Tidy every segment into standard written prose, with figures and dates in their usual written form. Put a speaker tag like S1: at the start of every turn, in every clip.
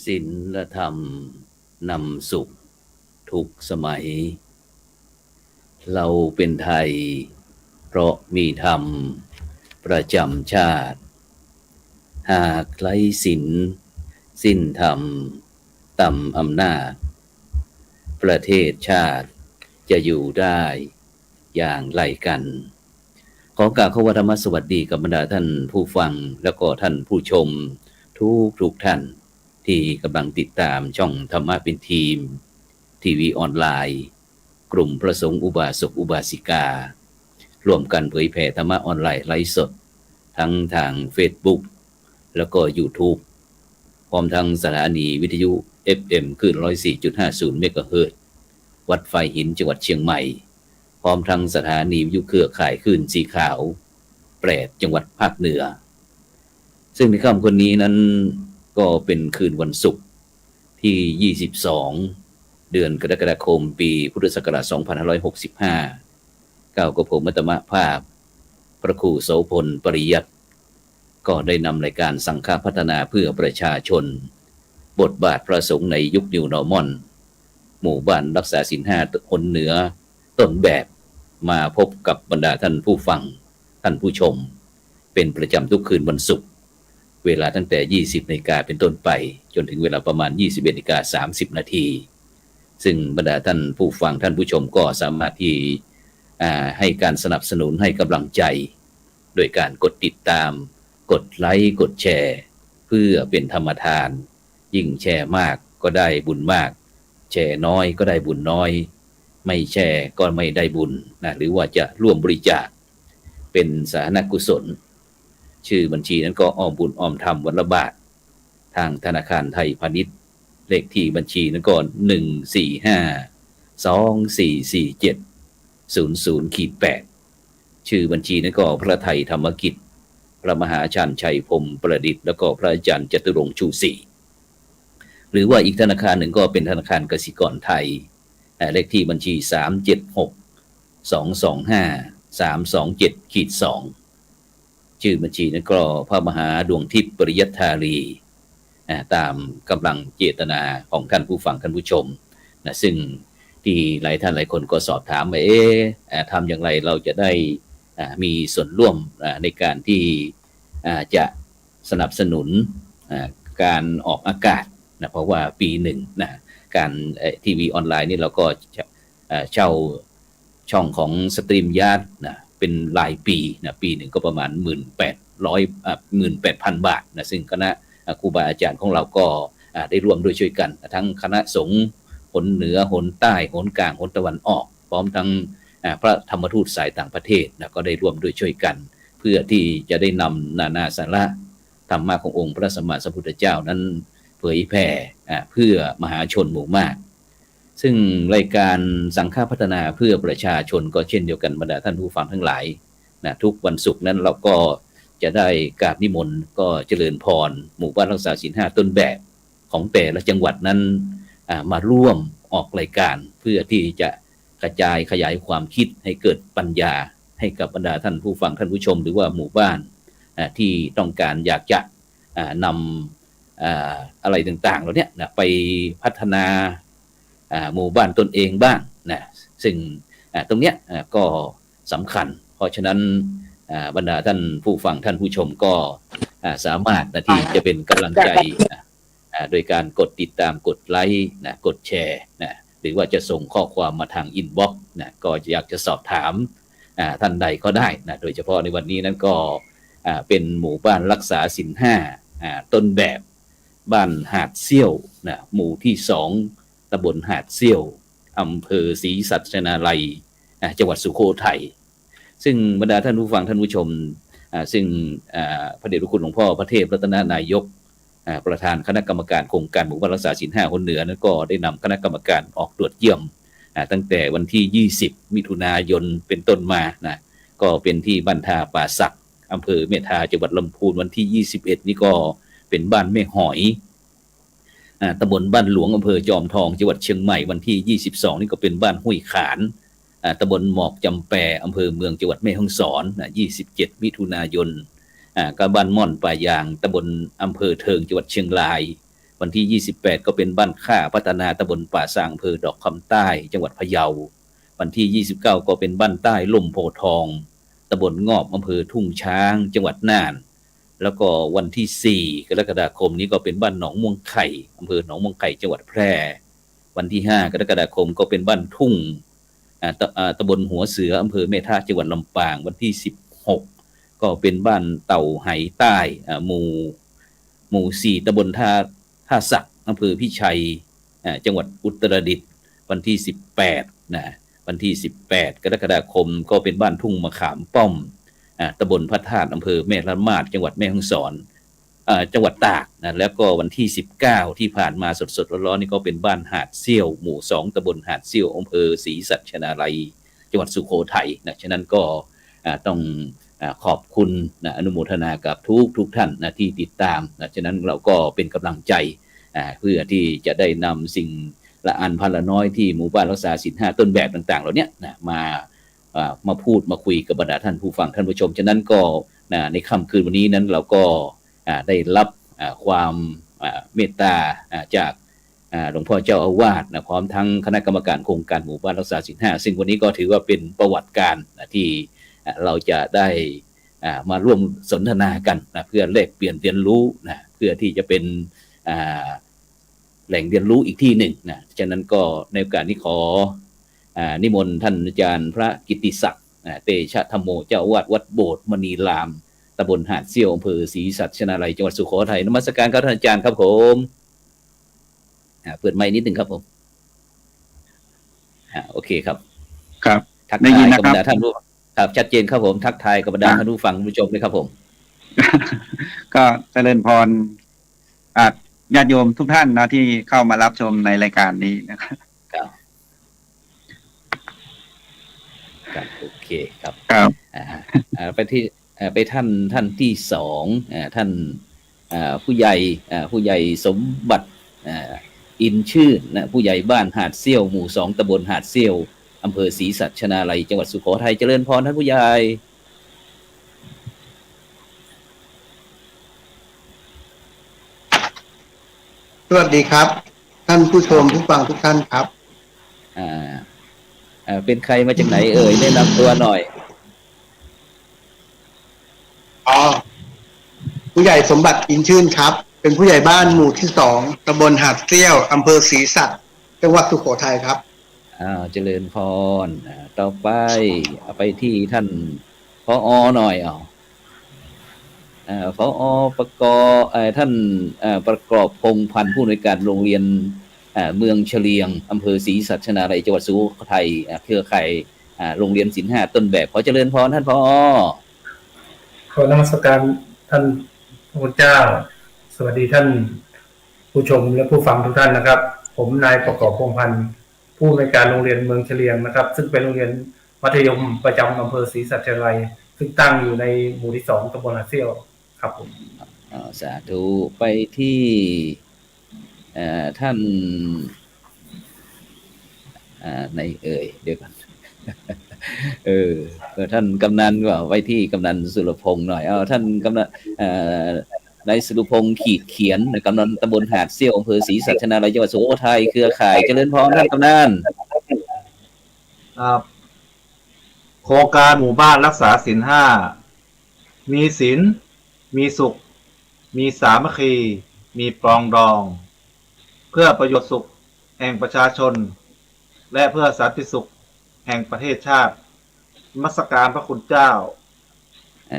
S1: ศีลธรรมนำสุขทุกสมัยเราเป็นไทยเพราะมีธรรมประจำชาติหากไร้ศีลสิ้นธรรมต่ำอำนาจประเทศชาติจะอยู่ได้อย่างไรกันขอกราบขวัธรรมสวัสดีกับบรรดาท่านผู้ฟังแล้วก็ท่านผู้ชมทุกท่านที่กำลังติดตามช่องธรรมะเป็นทีมทีวีออนไลน์กลุ่มพระสงฆ์อุบาสกอุบาสิการ่วมกันเผยแผ่ธรรมะออนไลน์ไลฟ์สดทั้งทาง Facebook แล้วก็ YouTube พร้อมทั้งสถานีวิทยุ FM คลื่น 104.50 เมกะเฮิรตซ์วัดไฟหินจังหวัดเชียงใหม่พร้อมทั้งสถานีวิทยุเครือข่ายคลื่นสีขาว8จังหวัดภาคเหนือซึ่งในค่ำคืนนี้นั้นก็เป็นคืนวันศุกร์ที่22เดือนกรกฎาคมปีพุทธศักราช2565ก้าวกับผมมัตตมะภาพพระครูโสพลปริยัติก็ได้นำรายการสังฆพัฒนาเพื่อประชาชนบทบาทพระสงฆ์ในยุคนิวนอร์มอนหมู่บ้านรักษาศีล5คนเหนือต้นแบบมาพบกับบรรดาท่านผู้ฟังท่านผู้ชมเป็นประจำทุกคืนวันศุกร์เวลาตั้งแต่ 20 นาฬิกาเป็นต้นไปจนถึงเวลาประมาณ 21 นาฬิกา 30 นาทีซึ่งบรรดาท่านผู้ฟังท่านผู้ชมก็สามารถที่ให้การสนับสนุนให้กำลังใจโดยการกดติดตามกดไลค์กดแชร์เพื่อเป็นธรรมทานยิ่งแชร์มากก็ได้บุญมากแชร์น้อยก็ได้บุญน้อยไม่แชร์ก็ไม่ได้บุญนะหรือว่าจะร่วมบริจาคเป็นสาธารณกุศลชื่อบัญชีนั้นก็ออมบุญออมธรรมวันละบาททางธนาคารไทยพาณิชย์เลขที่บัญชีนั้นก็145244700-8ชื่อบัญชีนั้นก็พระไทยธรรมกิจพระมหาชาญชัยพรหมประดิษฐ์แล้วก็พระอาจารย์จตุรงค์ชูศรีหรือว่าอีกธนาคารหนึ่งก็เป็นธนาคารกสิกรไทยเลขที่บัญชี376225327327-2ชื่อบัญชีนั้นก็พระมหาดวงทิพย์ปริยัตถารีตามกำลังเจตนาของท่านผู้ฟังท่านผู้ชมนะซึ่งที่หลายท่านหลายคนก็สอบถามว่าทำอย่างไรเราจะได้มีส่วนร่วมในการที่จะสนับสนุนการออกอากาศนะเพราะว่าปีหนึ่งนะการทีวีออนไลน์นี่เราก็เช่าช่องของสตรีมยาร์ดนะเป็นรายปีนะปีหนึ่งก็ประมาณ 18,000 บาทนะซึ่งคณะครูบาอาจารย์ของเราก็ได้ร่วมด้วยช่วยกันทั้งคณะสงฆ์หนเหนือหนใต้หนกลางหนตะวันออกพร้อมทั้งพระธรรมทูตสายต่างประเทศนะก็ได้ร่วมด้วยช่วยกันเพื่อที่จะได้นำนานาสาระธรรมะขององค์พระสัมมาสัมพุทธเจ้านั้นเผยแผ่เพื่อมหาชนหมู่มากซึ่งรายการสังฆพัฒนาเพื่อประชาชนก็เช่นเดียวกันบรรดาท่านผู้ฟังทั้งหลายนะทุกวันศุกร์นั้นเราก็จะได้กราบนิมนต์ก็เจริญพรหมู่บ้านรักษาศีล5ต้นแบบของแต่ละจังหวัดนั้นมาร่วมออกรายการเพื่อที่จะกระจายขยายความคิดให้เกิดปัญญาให้กับบรรดาท่านผู้ฟังท่านผู้ชมหรือว่าหมู่บ้านที่ต้องการอยากจะนำอะไรต่างๆเหล่านี้นะไปพัฒนาหมู่บ้านตนเองบ้างนะซึ่งตรงเนี้ยก็สำคัญเพราะฉะนั้นบรรดาท่านผู้ฟังท่านผู้ชมก็สามารถที่จะเป็นกำลังใจโดยการกดติดตามกดไลค์นะกดแชร์นะหรือว่าจะส่งข้อความมาทางอินบ็อกซ์นะก็อยากจะสอบถามท่านใดก็ได้นะโดยเฉพาะในวันนี้นั้นก็เป็นหมู่บ้านรักษาศีล5ต้นแบบบ้านหาดเซี่ยวนะหมู่ที่2ตำบลหาดเซี่ยวอำเภอศรีสัชนาลัยจังหวัดสุโขทัยซึ่งบรรดาท่านผู้ฟังท่านผู้ชมซึ่งพระเดชพระคุณหลวงพ่อพระเทพรัตนนายกประธานคณะกรรมการโครงการหมู่บ้านรักษาศีล5คนเหนือนั้นก็ได้นำคณะกรรมการออกตรวจเยี่ยมตั้งแต่วันที่20มิถุนายนเป็นต้นมานะก็เป็นที่บ้านทาป่าสักอำเภอเมทาจังหวัดลำพูนวันที่21นี่ก็เป็นบ้านแม่หอยตำบลบ้านหลวงอำเภอจอมทองจังหวัดเชียงใหม่วันที่22นี่ก็เป็นบ้านห้วยขานตำบลหมอกจำแปอำเภอเมืองจังหวัดแม่ฮ่องสอน27มิถุนายนกับบ้านม่อนป่ายางตำบลอำเภอเทิงจังหวัดเชียงราย วันที่28ก็เป็นบ้านค่าพัฒนาตำบลป่าซางอำเภอดอกคำใต้จังหวัดพะเยาวันที่29ก็เป็นบ้านใต้ล่มโพธิ์ทองตำบลงอบอำเภอทุ่งช้างจังหวัดน่านแล้วก็วันที่4กรกฎาคมนี้ก็เป็นบ้านหนองม่วงไข่อำเภอหนองม่วงไข่จังหวัดแพร่วันที่5กรกฎาคมก็เป็นบ้านทุ่งตำบลหัวเสืออำเภอแม่ทะจังหวัดลำปางวันที่16ก็เป็นบ้านเต่าไหใต้หมู่4ตำบลท่าสักอำเภอพิชัยจังหวัดอุตรดิตถ์วันที่18นะวันที่18กรกฎาคมก็เป็นบ้านทุ่งมะขามป้อมตำบลพระธาตุอำเภอแม่ละมาดจังหวัดแม่ฮ่องสอนจังหวัดตากนะแล้วก็วันที่19ที่ผ่านมาสดๆร้อนๆนี่ก็เป็นบ้านหาดเซี่ยวหมู่2ตำบลหาดเซี่ยวอำเภอศรีสัชนาลัยจังหวัดสุโขทัยนะฉะนั้นก็ต้องขอบคุณนะอนุโมทนากับทุกท่านนะที่ติดตามนะฉะนั้นเราก็เป็นกำลังใจเพื่อที่จะได้นำสิ่งละอันพันละน้อยที่หมู่บ้านรักษาศีล5ต้นแบบต่างๆเหล่านี้นะมาพูดมาคุยกับบรรดาท่านผู้ฟังท่านผู้ชมฉะนั้นก็ในค่ำคืนวันนี้นั้นเราก็ได้รับความเมตตาจากหลวงพ่อเจ้าอาวาสนะพร้อมทั้งคณะกรรมการโครงการหมู่บ้านรักษาศีล5ซึ่งวันนี้ก็ถือว่าเป็นประวัติการที่เราจะได้มาร่วมสนทนากันนะเพื่อแลกเปลี่ยนเรียนรู้นะเพื่อที่จะเป็นแหล่งเรียนรู้อีกที่หนึ่งนะฉะนั้นก็ในโอกาสนี้ขอนิมนต์ท่านอาจารย์พระกิตติศักดิ์เตชะธรรมโมเจ้าอาวาสวัดโบสถ์มณีรามตำบลหาดเซี่ยวอำเภอศรีสัชนาลัยจังหวัดสุโขทัยนมัสการครับท่านอาจารย์ครับผมเปิดไมค์นิดนึงครับผมโอเคครับ
S2: ครับ
S1: ทักทายกับบรรดาท่านผู้ครับชัดเจนครับผมทักทายกับบรรดาท่านผู้ฟังผู้ชมเลยครับผม
S2: ก็เจริญพรญาติโยมทุกท่านนะที่เข้ามารับชมในรายการนี้นะครับ
S1: ครับโอเคครับ
S2: ครับ
S1: ไปท่านที่2ท่านผู้ใหญ่สมบัติอินชื่นนะผู้ใหญ่บ้านหาดเซี่ยวหมู่2ตำบลหาดเซี่ยวอำเภอศรีสัชนาลัยจังหวัดสุโขทัยเจริญพรท่านผู้ใหญ่
S3: สวัสดีครับท่านผู้ชมผู้ฟังทุกท่านครับ
S1: เป็นใครมาจากไหนเอ่ยแนะนำตัวหน่อย
S3: ผู้ใหญ่สมบัติอินชื่นครับเป็นผู้ใหญ่บ้านหมู่ที่2ตำบลหาดเซี่ยวอำเภอศรีสัชจังหวัดสุโขทัยครับ
S1: เจริญพรต่อไปที่ท่านผอ.หน่อยผอ.ประกอบท่านประกอบพงษ์พันธ์ผู้อำนวยการโรงเรียนเมืองเฉลียงอำเภอศรีสัชนาลัยจังหวัดสุโขทัยเครือข่ายโรงเรียนศีล5ต้นแบบขอเจริญพรท่านผอ.
S4: ขอนมัสการท่านพระคุณเจ้าสวัสดีท่านผู้ชมและผู้ฟังทุกท่านนะครับผมนายประกอบพงษ์พันธ์ผู้อำนวยการโรงเรียนเมืองเฉลียงนะครับซึ่งเป็นโรงเรียนมัธยมประจำอำเภอศรีสัชนาลัยซึ่งตั้งอยู่ในหมู่ที่2ตำบลหาดเซี่ยวครับผม
S1: สาธุไปที่ท่านในเดี๋ยวก่อนท่านกำนันว่าไว้ที่กำนันสุรพงษ์หน่อยท่านกำนันนายสุรพงษ์ขีดเขียนกำนันตำบลหาดเซี่ยวอำเภอศรีสัชนาลัยจังหวัดสุโขทัยเครือข่ายเจริญพรท่านกำนัน
S5: โครงการหมู่บ้านรักษาศีล5มีศีลมีสุขมีสามัคคีมีปรองดองเพื่อประโยชน์สุขแห่งประชาชนและเพื่อสันติสุขแห่งประเทศชาตินมัสการพระคุณเจ้า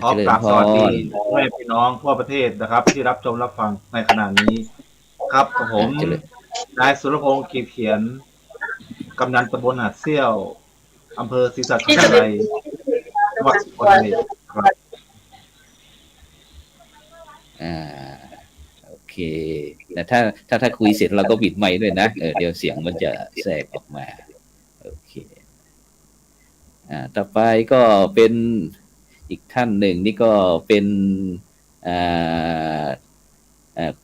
S5: ขอกราบสวัสดีแม่พี่น้องทั่วประเทศนะครับที่รับชมรับฟังในขณะนี้ครับผมนายสุรพงษ์ขีดเขียนกำนันตำบลหาดเซี่ยวอำเภอศรีสัชนาลัยจังหวัดสุโขทัยครับ
S1: โอเคแต่ถ้าคุยเสร็จเราก็ปิดไมค์ด้วยนะเดี๋ยวเสียงมันจะแทรกออกมาโอเคต่อไปก็เป็นอีกท่านหนึ่งนี่ก็เป็น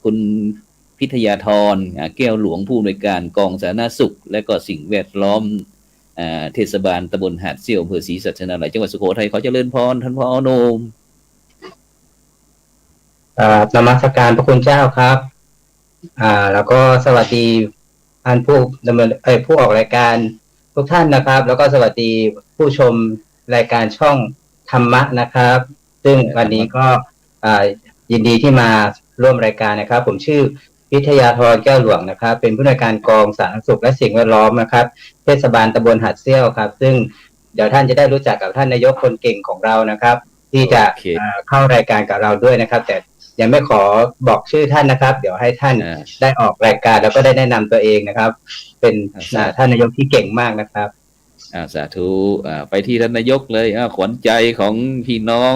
S1: คุณพิทยาธรแก้วหลวงผู้อำนวยการกองสาธารณสุขและก็สิ่งแวดล้อมเทศบาลตำบลหาดเซี่ยวอำเภอศรีสัชนาลัยจังหวัดสุโขทัยขอเจริญพรท่านผอ.โนม
S6: นมัสการพระคุณเจ้าครับ แล้วก็สวัสดีท่านผู้ดำเนินผู้ออกรายการทุกท่านนะครับแล้วก็สวัสดีผู้ชมรายการช่องธรรมะนะครับซึ่งวันนี้ก็ยินดีที่มาร่วมรายการนะครับผมชื่อวิทยาธรแก้วหลวงนะครับเป็นผู้อำนวยการกองสาธารณสุขและสิ่งแวดล้อมนะครับเทศบาลตำบลหาดเซี่ยวครับซึ่งเดี๋ยวท่านจะได้รู้จักกับท่านนายกคนเก่งของเรานะครับที่จะเข้ารายการกับเราด้วยนะครับแต่ยังไม่ขอบอกชื่อท่านนะครับเดี๋ยวให้ท่านได้ออกรายการแล้วก็ได้แนะนำตัวเองนะครับเป็นท่านนายกที่เก่งมากนะครับ
S1: สาธุไปที่ท่านนายกเลยขวัญใจของพี่น้อง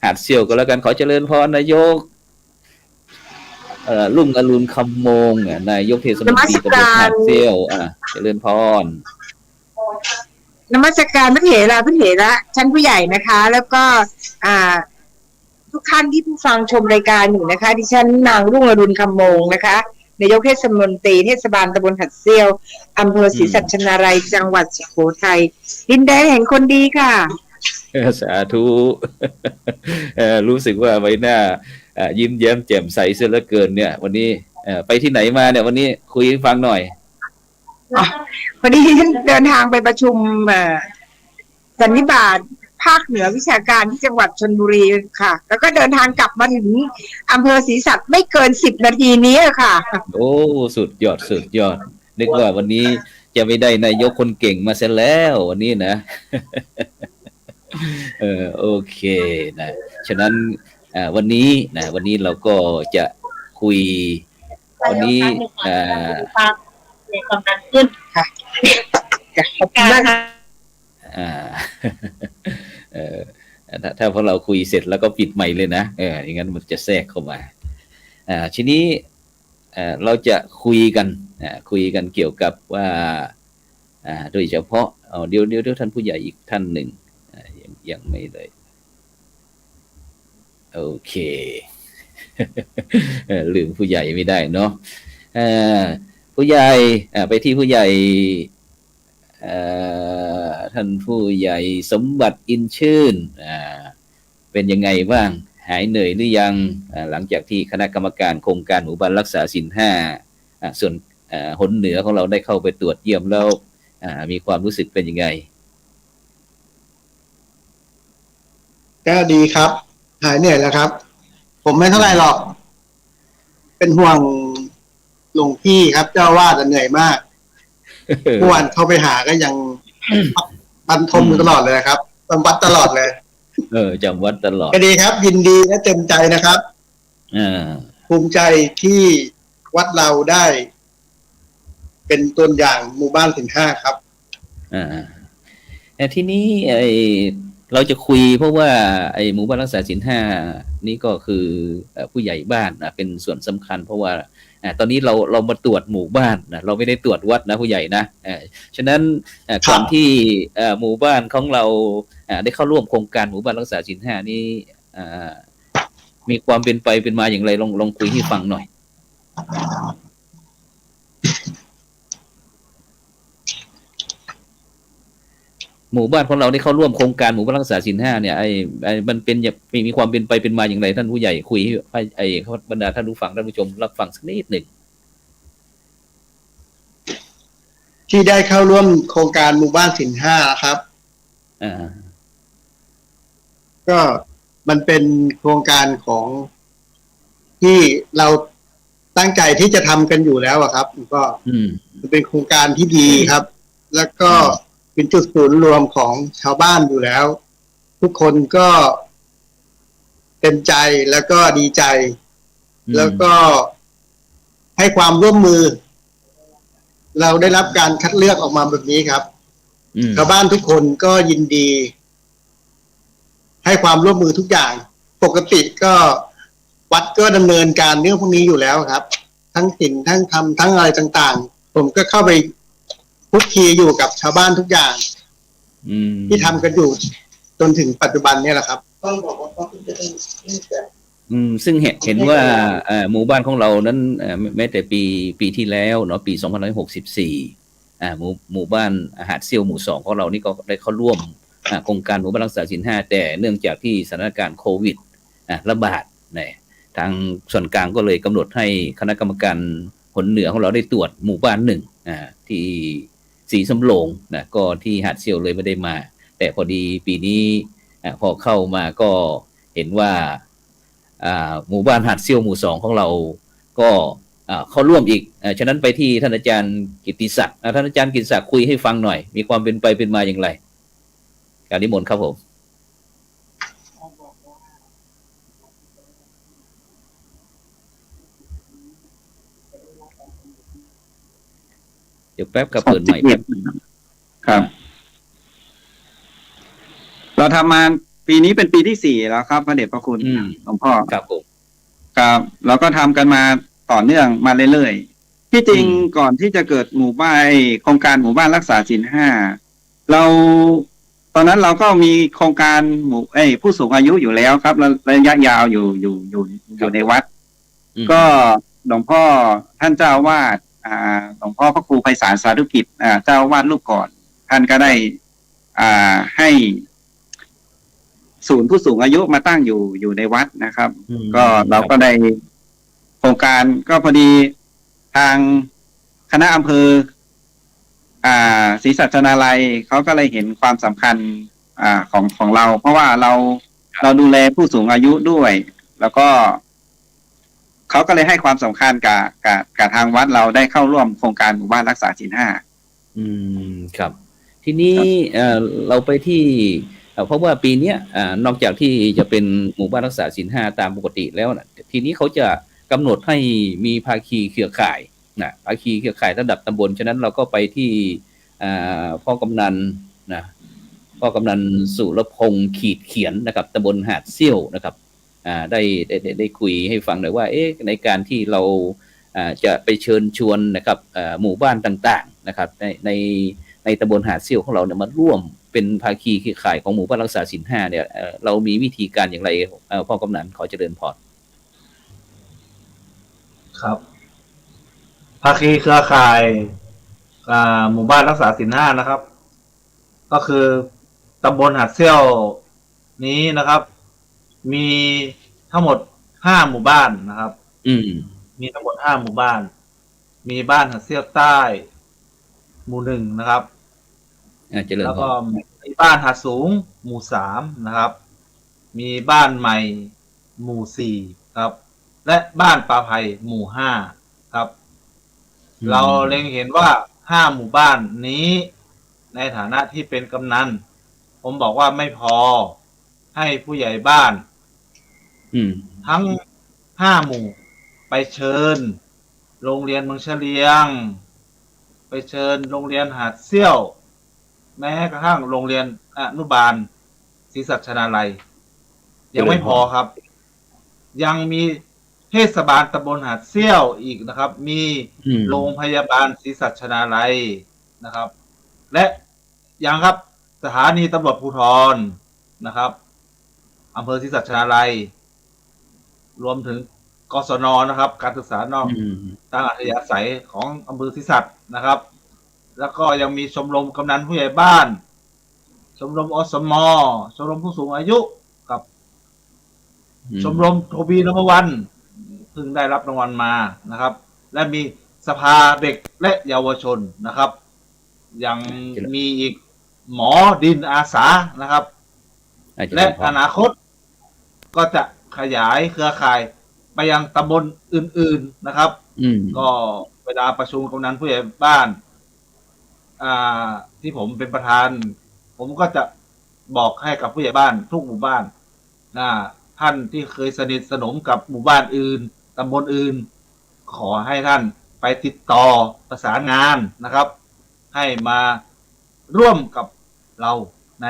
S1: หาดเซี่ยวก็แล้วกันขอเจริญพรนายกลุ่งอรุณคำมงนายกเทศมนตรีตำบลหาดเซี่ยวเจริญพร
S7: นมัสการพระเถระชั้นผู้ใหญ่นะคะ แล้วก็ทุกท่านที่ผู้ฟังชมรายการอยู่นะคะดิฉันนางรุ่งอรุณคำมงนะคะนายกเทศมนตรีเทศบาลตำบลหาดเซี่ยวอำเภอศรีสัชนาลัยจังหวัดสุโขทัยดินแดนแห่งคนดีค่ะ
S1: สาธุรู้สึกว่าใบหน้ายิ้มแย้มแจ่มใสเสียเหลือเกินเนี่ยวันนี้ไปที่ไหนมาเนี่ยวันนี้คุยให้ฟังหน่อย
S7: พอดีเดินทางไปประชุมสันนิบาตภาคเหนือวิชาการที่จังหวัดชลบุรีค่ะแล้วก็เดินทางกลับมาถึงอำเภอศรีสัชไม่เกิน10 นาทีนี้ค่ะ
S1: โอ้สุดยอดนึกว่าวันนี้จะไม่ได้นายกคนเก่งมาเสียแล้ววันนี้นะโอเคนะฉะนั้นวันนี้เราก็จะคุยวันนี้
S7: ความดันขึ้นค่ะขอบคุณมากค่ะ
S1: ถ้าพอเราคุยเสร็จแล้วก็ปิดไมค์เลยนะอย่างนั้นมันจะแทรกเข้ามาทีนี้เราจะคุยกันเกี่ยวกับว่าโดยเฉพาะเดี๋ยวท่านผู้ใหญ่อีกท่านหนึ่งยังไม่เลยโอเคลืมผู้ใหญ่ไม่ได้เนาะผู้ใหญ่ไปที่ผู้ใหญ่ท่านผู้ใหญ่สมบัติอินชื่นเป็นยังไงบ้างหายเหนื่อยหรือยังหลังจากที่คณะกรรมการโครงการหมู่บ้านรักษาศีล 5ส่วนหนเหนือของเราได้เข้าไปตรวจเยี่ยมแล้วมีความรู้สึกเป็นยังไง
S3: ก็ดีครับหายเหนื่อยแล้วครับผมไม่เท่าไหร่หรอกเป็นห่วงหลวงพี่ครับเจ้าวาดเหนื่อยมากเมื่อวานเข้าไปหาก็ยังบรรทมอยู่ตลอดเลยครับจำวัดตลอดเลย
S1: จำวัดตลอด
S3: ก็ดีครับยินดีและเต็มใจนะครับภูมิใจที่วัดเราได้เป็นตัวอย่างหมู่บ้านศีล 5ครับ
S1: ทีนี้เราจะคุยเพราะว่าหมู่บ้านรักษาศีล 5นี่ก็คือผู้ใหญ่บ้านเป็นส่วนสำคัญเพราะว่าตอนนี้เรามาตรวจหมู่บ้านนะเราไม่ได้ตรวจวัดนะผู้ใหญ่นะฉะนั้นก่อนที่หมู่บ้านของเราได้เข้าร่วมโครงการหมู่บ้านรักษาศีล 5นี้มีความเป็นไปเป็นมาอย่างไรลองคุยให้ฟังหน่อยหมู่บ้านของเราได้เข้าร่วมโครงการหมู่บ้านรักษาศีล 5เนี่ยมันเป็นมีความเป็นไปเป็นมาอย่างไรท่านผู้ใหญ่คุยให้บรรดาท่านผู้ฟังท่านผู้ชมรับฟังสักนิดหนึ่ง
S3: ที่ได้เข้าร่วมโครงการหมู่บ้านศีล 5ครับก็มันเป็นโครงการของที่เราตั้งใจที่จะทำกันอยู่แล้วครับก็มันเป็นโครงการที่ดีครับแล้วก็เป็นจุดศูนย์รวมของชาวบ้านอยู่แล้วทุกคนก็เต็มใจแล้วก็ดีใจแล้วก็ให้ความร่วมมือเราได้รับการคัดเลือกออกมาแบบนี้ครับชาวบ้านทุกคนก็ยินดีให้ความร่วมมือทุกอย่างปกติก็วัดก็ดำเนินการเรื่องพวกนี้อยู่แล้วครับทั้งศีลทั้งธรรมทั้งอะไรต่างๆผมก็เข้าไปคุกคีอยู่กับชาวบ้านทุกอย่างที่ทำกันอยู่จนถึงปัจจุบันเนี่ยแหละครับต้องบอกว่าต้องจะได้
S1: ซึ่งเห็นว่าหมู่บ้านของเรานั้นแม้แต่ปีที่แล้วเนาะปี2564หมู่บ้านหาดเซี่ยวหมู่2ของเรานี่ก็ได้เข้าร่วมโครงการหมู่บ้านรักษาศีล 5แต่เนื่องจากที่สถานการณ์โควิดระบาดเนี่ย ทางส่วนกลางก็เลยกำหนดให้คณะกรรมการหนเหนือของเราได้ตรวจหมู่บ้านหนึ่งที่ศรีสำโรงนะก็ที่หาดเซี่ยวเลยไม่ได้มา แต่พอดีปีนี้พอเข้ามาก็เห็นว่าหมู่บ้านหาดเซี่ยวหมู่ 2ของเราก็เข้าร่วมอีกฉะนั้นไปที่ท่านอาจารย์กิตติศักดิ์ท่านอาจารย์กิตติศักดิ์คุยให้ฟังหน่อยมีความเป็นไปเป็นมาอย่างไรการนิมนต์ครับผมเดี๋ยวแป๊บกับเปิดใหม่
S2: ครับเราทำมาปีนี้เป็นปีที่4แล้วครับพระเดชพระคุณหลวงพ่อ
S1: ครับผม
S2: ครับเราก็ทำกันมาต่อเนื่องมาเรื่อยๆที่จริงก่อนที่จะเกิดหมู่บ้านโครงการหมู่บ้านรักษาศีล5เราตอนนั้นเราก็มีโครงการผู้สูงอายุอยู่แล้วครับระยะยาวอยู่ในวัดก็หลวงพ่อท่านเจ้าอาวาสหลวงพ่อพระครูไพศาลสาธุกิจเจ้าอาวาสรูปก่อนท่านก็ได้ให้ศูนย์ผู้สูงอายุมาตั้งอยู่ในวัดนะครับก็เราก็ได้โครงการก็พอดีทางคณะอำเภอศรีสัชนาลัยเขาก็เลยเห็นความสำคัญของเราเพราะว่าเราดูแลผู้สูงอายุด้วยแล้วก็เขาก็เลยให้ความสำคัญกับทางวัดเราได้เข้าร่วมโครงการหมู่บ้านรักษาศีล5
S1: ครับทีนี้เราไปที่เพราะว่าปีนี้นอกจากที่จะเป็นหมู่บ้านรักษาศีล5ตามปกติแล้วนะทีนี้เขาจะกำหนดให้มีภาคีเครือข่ายนะภาคีเครือข่ายระดับตำบลฉะนั้นเราก็ไปที่พ่อกำนันนะพ่อกำนันสุรพงษ์ขีดเขียนนะครับตำบลหาดเซี่ยวนะครับได้คุยให้ฟังหน่อยว่าในการที่เราจะไปเชิญชวนนะครับหมู่บ้านต่างๆนะครับในตำบลหาดเซี่ยวของเราเนี่ยมาร่วมเป็นภาคีเครือข่ายของหมู่บ้านรักษาศีล5เนี่ยเรามีวิธีการอย่างไรพ่อกำนันขอเจริญพร
S5: ครับภาคีเครือข่ายหมู่บ้านรักษาศีล5นะครับก็คือตำบลหาดเซี่ยวนี้นะครับมีทั้งหมด5หมู่บ้านนะครับมีทั้งหมด5หมู่บ้านมีบ้านหาดเซี่ยวใต้หมู่1นะครับแล้วก็มีบ้านหาดสูงหมู่3นะครับมีบ้านใหม่หมู่4ครับและบ้านป่าไผ่หมู่5ครับเราเล็งเห็นว่า5หมู่บ้านนี้ในฐานะที่เป็นกำนันผมบอกว่าไม่พอให้ผู้ใหญ่บ้านทั้ง5หมู่ไปเชิญโรงเรียนเมืองเฉลียงไปเชิญโรงเรียนหาดเซี่ยวแม้กระทั่งโรงเรียนอนุบาลศรีสัชนาลัยยังไม่พอครับยังมีเทศบาลตำบลหาดเซี่ยวอีกนะครับมีโรงพยาบาลศรีสัชนาลัยนะครับและยังครับสถานีตำรวจภูธรนะครับอำเภอศรีสัชนาลัยรวมถึงกศนนะครับการศึกษานอกตามอัธยาศัยของอำเภอศรีสัชนะครับแล้วก็ยังมีชมรมกำนันผู้ใหญ่บ้านชมรมอสม.ชมรมผู้สูงอายุกับชมรมโทบีนวันเพิ่งได้รับรางวัลมานะครับและมีสภาเด็กและเยาวชนนะครับยังมีอีกหมอดินอาสานะครับและอนาคตก็จะขยายเครือข่ายไปยังตำบลอื่นๆนะครับก็เวลาประชุมกำนันผู้ใหญ่บ้านที่ผมเป็นประธานผมก็จะบอกให้กับผู้ใหญ่บ้านทุกหมู่บ้านท่านที่เคยสนิทสนมกับหมู่บ้านอื่นตำบลอื่นขอให้ท่านไปติดต่อประสานงานนะครับให้มาร่วมกับเราใน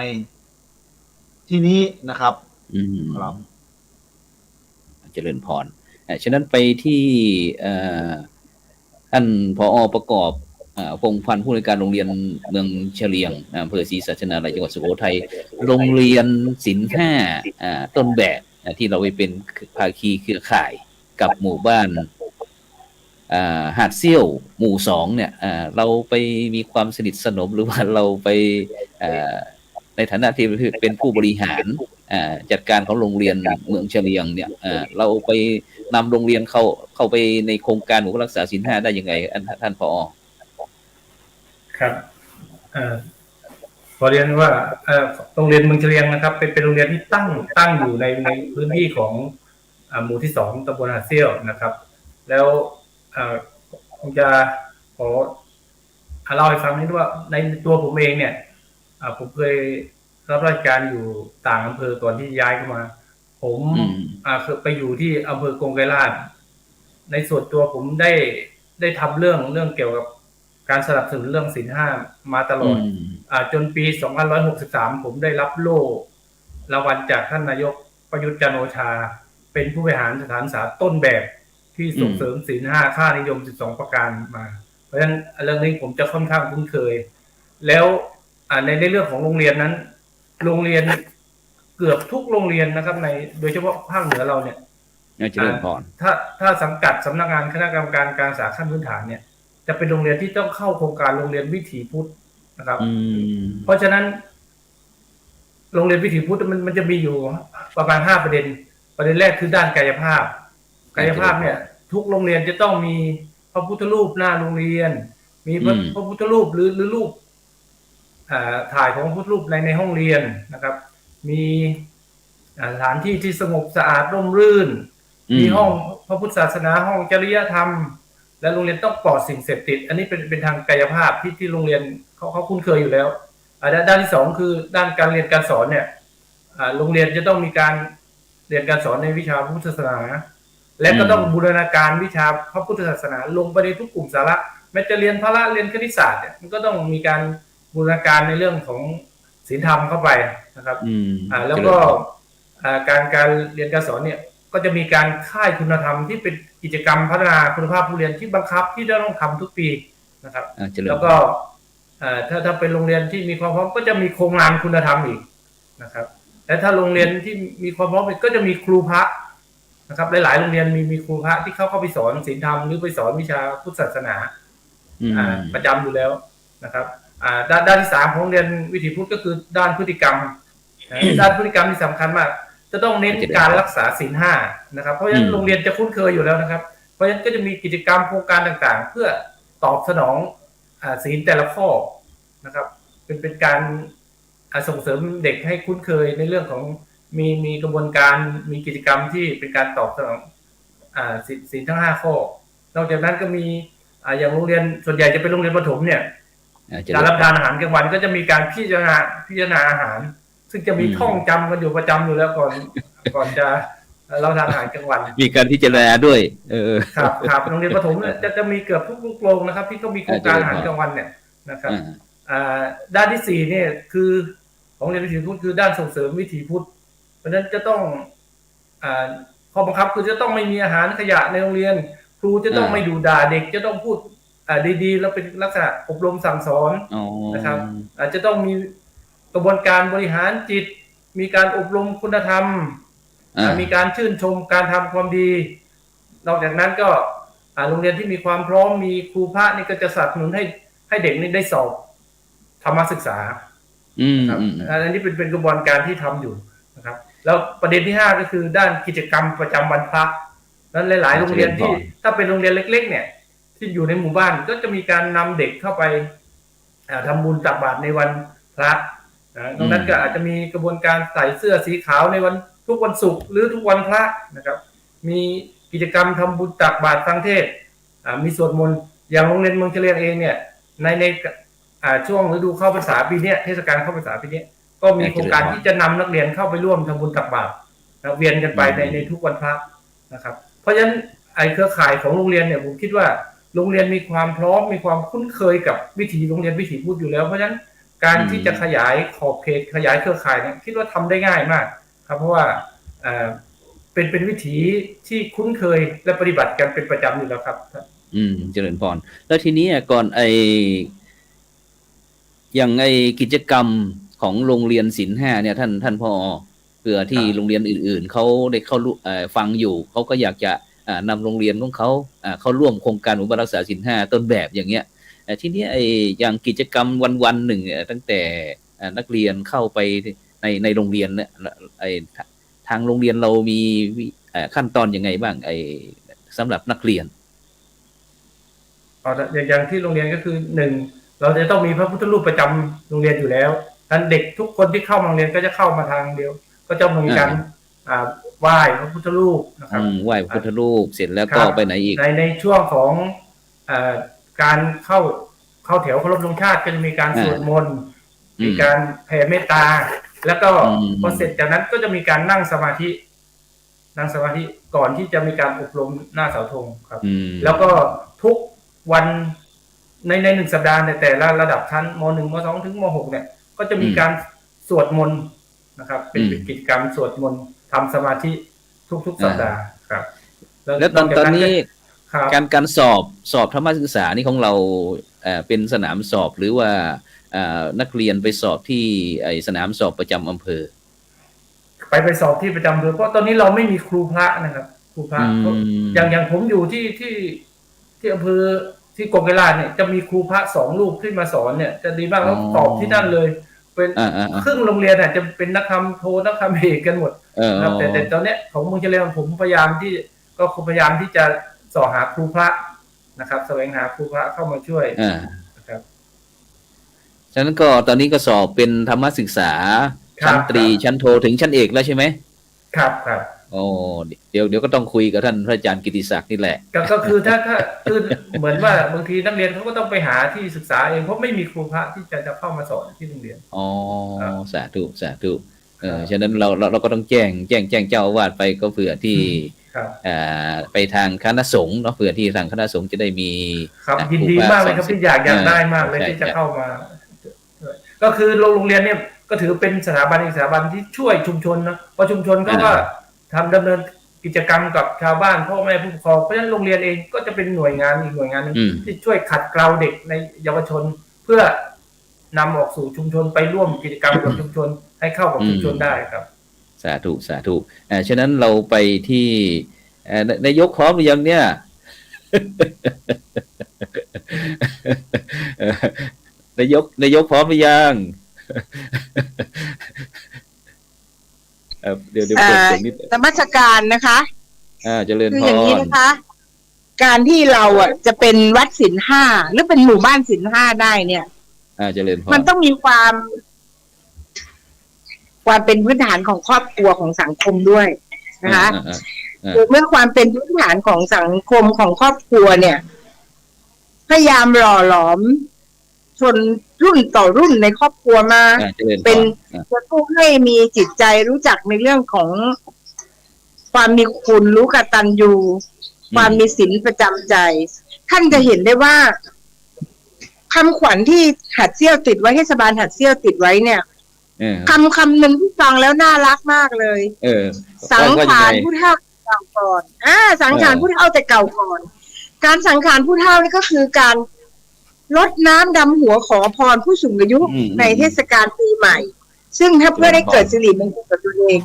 S5: ที่นี้นะครับครับ
S1: เจริญพรฉะนั้นไปที่ท่านผอ.ประกอบพงษ์พันธ์ผู้ในวยการโรงเรียนเมืองเฉลียงอำเภอศรีสัชนาลัยจังหวัดสุโขทัยโรงเรียนศีล5ต้นแบบที่เราไปเป็นภาคีเครือข่ายกับหมู่บ้านหาดเซี่ยวหมู่2เนี่ยเราไปมีความสนิทสนมหรือว่าเราไป ในฐานะที่เป็นผู้บริหารจัดการของโรงเรียนเมืองเฉลียงเนี่ยเราไปนำโรงเรียนเข้าไปในโครงการหมู่บ้านรักษาศีล 5ได้ยังไงท่านผอ.
S4: ครับขอเรียนว่าโรงเรียนเมืองเฉลียงนะครับเป็นโรงเรียนที่ตั้งอยู่ในพื้นที่ของหมู่ที่ 2ตำบลหาดเซี่ยวนะครับแล้วผมจะขอเล่าให้ฟังนิดว่าในตัวผมเองเนี่ยผมเคยรับราชการอยู่ต่างอำเภอก่อนที่ย้ายเข้ามาผมเคยไปอยู่ที่อำเภอกงไกรลาษฎร์ในส่วนตัวผมได้ทำเรื่องเกี่ยวกับการสนับสนุนเรื่องศีล 5มาตลอดจนปี 2563 ผมได้รับโล่รางวัลจากท่านนายกประยุทธ์จันทร์โอชาเป็นผู้บริหารสถานศึกษาต้นแบบที่ส่งเสริมศีล 5ค่านิยม12ประการมาเพราะฉะนั้นเรื่องนี้ผมจะค่อนข้างคุ้นเคยแล้วในเรื่องของโรงเรียนนั้นโรงเรียนเกือบทุกโรงเรียนนะครับในโดยเฉพาะภาคเหนือเราเนี่ยถ้าสังกัดสำนักงานคณะกรรมการการศึกษาขั้นพื้นฐานเนี่ยจะเป็นโรงเรียนที่ต้องเข้าโครงการโรงเรียนวิถีพุทธนะครับเพราะฉะนั้นโรงเรียนวิถีพุทธมันจะมีอยู่ประมาณ5ประเด็นแรกคือด้านกายภาพเนี่ยทุกโรงเรียนจะต้องมีพระพุทธรูปหน้าโรงเรียนมีพระพุทธรูปหรือรูปถ่ายของพระพุทธรูปในห้องเรียนนะครับมีสถานที่ที่สงบสะอาดร่มรื่นมีห้องพระพุทธศาสนาห้องจริยธรรมและโรงเรียนต้องปลอดสิ่งเสพติดอันนี้เป็นทางกายภาพที่โรงเรียนเขาคุ้นเคยอยู่แล้วด้านที่2คือด้านการเรียนการสอนเนี่ยโรงเรียนจะต้องมีการเรียนการสอนในวิชาพระพุทธศาสนาและก็ต้องบูรณาการวิชาพระพุทธศาสนาลงไปในทุกกลุ่มสาระแม้จะเรียนพละเรียนคณิตศาสตร์เนี่ยมันก็ต้องมีการบูรณาการในเรื่องของศีลธรรมเข้าไปนะครับแล้วก็การเรียนการสอนเนี่ยก็จะมีการค่ายคุณธรรมที่เป็นกิจกรรมพัฒนาคุณภาพผู้เรียนที่บังคับที่ต้องทำทุกปีนะครับแล้วก็ถ้าเป็นโรงเรียนที่มีความพร้อมก็จะมีโครงงานคุณธรรมอีกนะครับและถ้าโรงเรียนที่มีความพร้อมก็จะมีครูพระนะครับหลายๆโรงเรียนมีครูพระที่เข้าไปสอนศีลธรรมหรือไปสอนวิชาพุทธศาสนาประจำอยู่แล้วนะครับด้านที่3ของโรงเรียนวิถีพุทธก็คือด้านพฤติกรรมด้านพฤติกรรมที่สำคัญมากจะต้องเน้นการรักษาศีล 5นะครับเพราะฉะนั้นโรงเรียนจะคุ้นเคยอยู่แล้วนะครับเพราะฉะนั้นก็จะมีกิจกรรมโครงการต่างๆเพื่อตอบสนองศีลแต่ละข้อนะครับเป็นการส่งเสริมเด็กให้คุ้นเคยในเรื่องของมีกระบวนการมีกิจกรรมที่เป็นการตอบสนองศีลทั้ง5ข้อนอกจากนั้นก็มีอย่างโรงเรียนส่วนใหญ่จะเป็นโรงเรียนประถมเนี่ยการรับประทานอาหารกลางวันก็จะมีการพิจารณาอาหารซึ่งจะมีท่องจำกันอยู่ประจำอยู่แล้วก่อนจะเราทานอาหารกลางวัน
S1: มีการพิจารณาด้วย
S4: ครับโรงเรียนประถมจะมีเกือบทุกโรงนะครับที่เขามีโครงการอาหารกลางวันเนี่ยนะครับด้านที่4เนี่ยคือของเรียนวิถีพุทธคือด้านส่งเสริมวิถีพุทธเพราะฉะนั้นจะต้องข้อบังคับคือจะต้องไม่มีอาหารขยะในโรงเรียนครูจะต้องไม่ดุด่าเด็กจะต้องพูดดีๆแล้วเป็นลักษณะอบรมสั่งสอนนะครับจะต้องมีกระบวนการบริหารจิตมีการอบรมคุณธรรมมีการชื่นชมการทำความดีนอกจากนั้นก็โรงเรียนที่มีความพร้อมมีครูพระนี่ก็จะสนับสนุนให้เด็กนี่ได้สอบธรรมศึกษาอันนี้เป็นกระบวนการที่ทำอยู่นะครับแล้วประเด็นที่5ก็คือด้านกิจกรรมประจำวันพระนั้นหลายๆโรงเรียนที่ถ้าเป็นโรงเรียนเล็กๆเนี่ยที่อยู่ในหมู่บ้านก็จะมีการนำเด็กเข้าไปทำบุญตักบาตรในวันพระตรงนั้นก็อาจจะมีกระบวนการใส่เสื้อสีขาวในทุกวันศุกร์หรือทุกวันพระนะครับมีกิจกรรมทำบุญตักบาตรฟังเทศมีสวดมนต์อย่างโรงเรียนเมืองเฉลียงเองเนี่ยในช่วงฤดูเข้าพรรษาปีนี้เทศกาลเข้าพรรษาปีนี้ก็มีโครงการที่จะนำนักเรียนเข้าไปร่วมทำบุญตักบาตรเวียนกันไปในทุกวันพระนะครับเพราะฉะนั้นเครือข่ายของโรงเรียนเนี่ยผมคิดว่าโรงเรียนมีความพร้อมมีความคุ้นเคยกับวิถีโรงเรียนวิถีพุทธอยู่แล้วเพราะฉะนั้นการที่จะขยายขอบเขตขยายเครือข่ายเนี่ยคิดว่าทำได้ง่ายมากครับเพราะว่าเป็นวิถีที่คุ้นเคยและปฏิบัติกันเป็นประจำอยู่แล้วครับ
S1: เจริญพรแล้วทีนี้ก่อนอย่างกิจกรรมของโรงเรียนศีล 5เนี่ยท่านผอ.เพื่อที่โรงเรียนอื่นๆเขาได้เข้าฟังอยู่เขาก็อยากจะนำโรงเรียนของเขาเข้าร่วมโครงการหมู่บ้านรักษาศีล 5ต้นแบบอย่างเงี้ยทีนี้อย่างกิจกรรมวันๆหนึ่งตั้งแต่ นักเรียนเข้าไปในโรงเรียนเนี่ยทางโรงเรียนเรามีขั้นตอนยังไงบ้างสำหรับนักเรียน
S4: อย่างที่โรงเรียนก็คือ1เราจะต้องมีพระพุทธรูปประจำโรงเรียนอยู่แล้วท่านเด็กทุกคนที่เข้าโรงเรียนก็จะเข้ามาทางเดียวก็จะมีการไหว้พระพุทธรูปนะครับ
S1: ไหว้พระพุทธรูปเสร็จแล้วก็ไปไหนอีก
S4: ในช่วงของการเข้าแถวเคารพธงชาติก็จะมีการสวดมนต์มีการแผ่เมตตาแล้วก็พอเสร็จจากนั้นก็จะมีการนั่งสมาธิก่อนที่จะมีการอบรมหน้าเสาธงครับแล้วก็ทุกวันใน1 สัปดาห์ในแต่ละระดับชั้นม.1 ม.2 ถึงม.6 เนี่ยก็จะมีการสวดมนต์นะครับเป็นกิจกรรมสวดมนต์ทำสมาธิทุกสัปดาห์ครับ
S1: แล้วตอนนี้การสอบธรรมศึกษานี่ของเราเป็นสนามสอบหรือว่านักเรียนไปสอบที่สนามสอบประจำอำเภอ
S4: ไปสอบที่ประจำอำเภอเพราะตอนนี้เราไม่มีครูพระนะครับครูพระอย่างผมอยู่ที่อำเภอที่กงไกรลาดเนี่ยจะมีครูพระ2 รูปที่มาสอนเนี่ยจะดีมากแล้วสอบที่นั่นเลยเป็นครึ่งโรงเรียนจะเป็นนักธรรมโทนักธรรมเอกกันหมดครับแต่ตอนเนี้ยของเมืองเจริญผมพยายามที่จะสอบหาครูพระนะครับแสวงหาครูพระเข้ามาช่วยนะครับ
S1: ฉะนั้นก็ตอนนี้ก็สอบเป็นธรรมศึกษาชั้นตรีชั้นโทถึงชั้นเอกแล้วใช่ไหม
S4: ครับ
S1: โอ้เดี๋ยวก็ต้องคุยกับท่านพระอาจารย์กิติศักดิ์นี่แหละ
S4: ก็คือถ้าคือเหมือนว่าบางทีนักเรียนเขาก็ต้องไปหาที่ศึกษาเองเพราะไม่มีครูพระที่จะเข้ามาสอนที่โรงเรียน
S1: สาธุฉะนั้นเราก็ต้องแจ้งเจ้าอาวาสไปก็เผื่อที่ไปทางคณะสงฆ์เนาะเผื่อที่ทางคณะสงฆ์จะได้มี
S4: ครับยินดีมากเลยครับที่อยากได้มากเลยที่จะเข้ามาก็คือโรงเรียนเนี่ยก็ถือเป็นสถาบันที่ช่วยชุมชนนะเพราะชุมชนก็ดำเนินกิจกรรมกับชาวบ้านพ่อแม่ผู้ปกครองเพราะฉะนั้นโรงเรียนเองก็จะเป็นหน่วยงานอีกหน่วยงานนึงที่ช่วยขัดเกลาเด็กในเยาวชนเพื่อนำออกสู่ชุมชนไปร่วมกิจกรรมกับชุมชนให้เข้ากับชุมชนได้ครับ
S1: สาธุฉะนั้นเราไปที่นายกพร้อมหรือยังเนี่ยนายกพร้อมหรือยังเดี๋ยวเปิดเสียงนิด
S7: นมัสการนะคะ
S1: เจริญพร
S7: คืออย่างนี้นะคะการที่เราจะเป็นวัดศีล 5หรือเป็นหมู่บ้านศีล 5ได้เนี่ย
S1: เจริญพร
S7: มันต้องมีความเป็นพื้นฐานของครอบครัวของสังคมด้วยนะคะเมื่อความเป็นพื้นฐานของสังคมของครอบครัวเนี่ยพยายามหล่อหลอมชนรุ่นต่อรุ่นในครอบครัวมาเป็นผู้ให้มีจิตใจรู้จักในเรื่องของความมีคุณรู้กตัญญูความมีศีลประจำใจท่านจะเห็นได้ว่าคำขวัญที่หัดเซี่ยวติดไว้เทศบาลหัดเซี่ยวติดไว้เนี่ยคำหนึ่งที่ฟังแล้วน่ารักมากเลยสังขารผู้เฒ่าเก่าก่อนสังขารผู้เฒ่าแต่เก่าก่อนการสังขารผู้เฒ่านี่ก็คือการรดน้ำดำหัวขอพรผู้สูงอายุในเทศกาลปีใหม่ซึ่งถ้าเพื่อได้เกิดสิริมงคลกับตัวเอง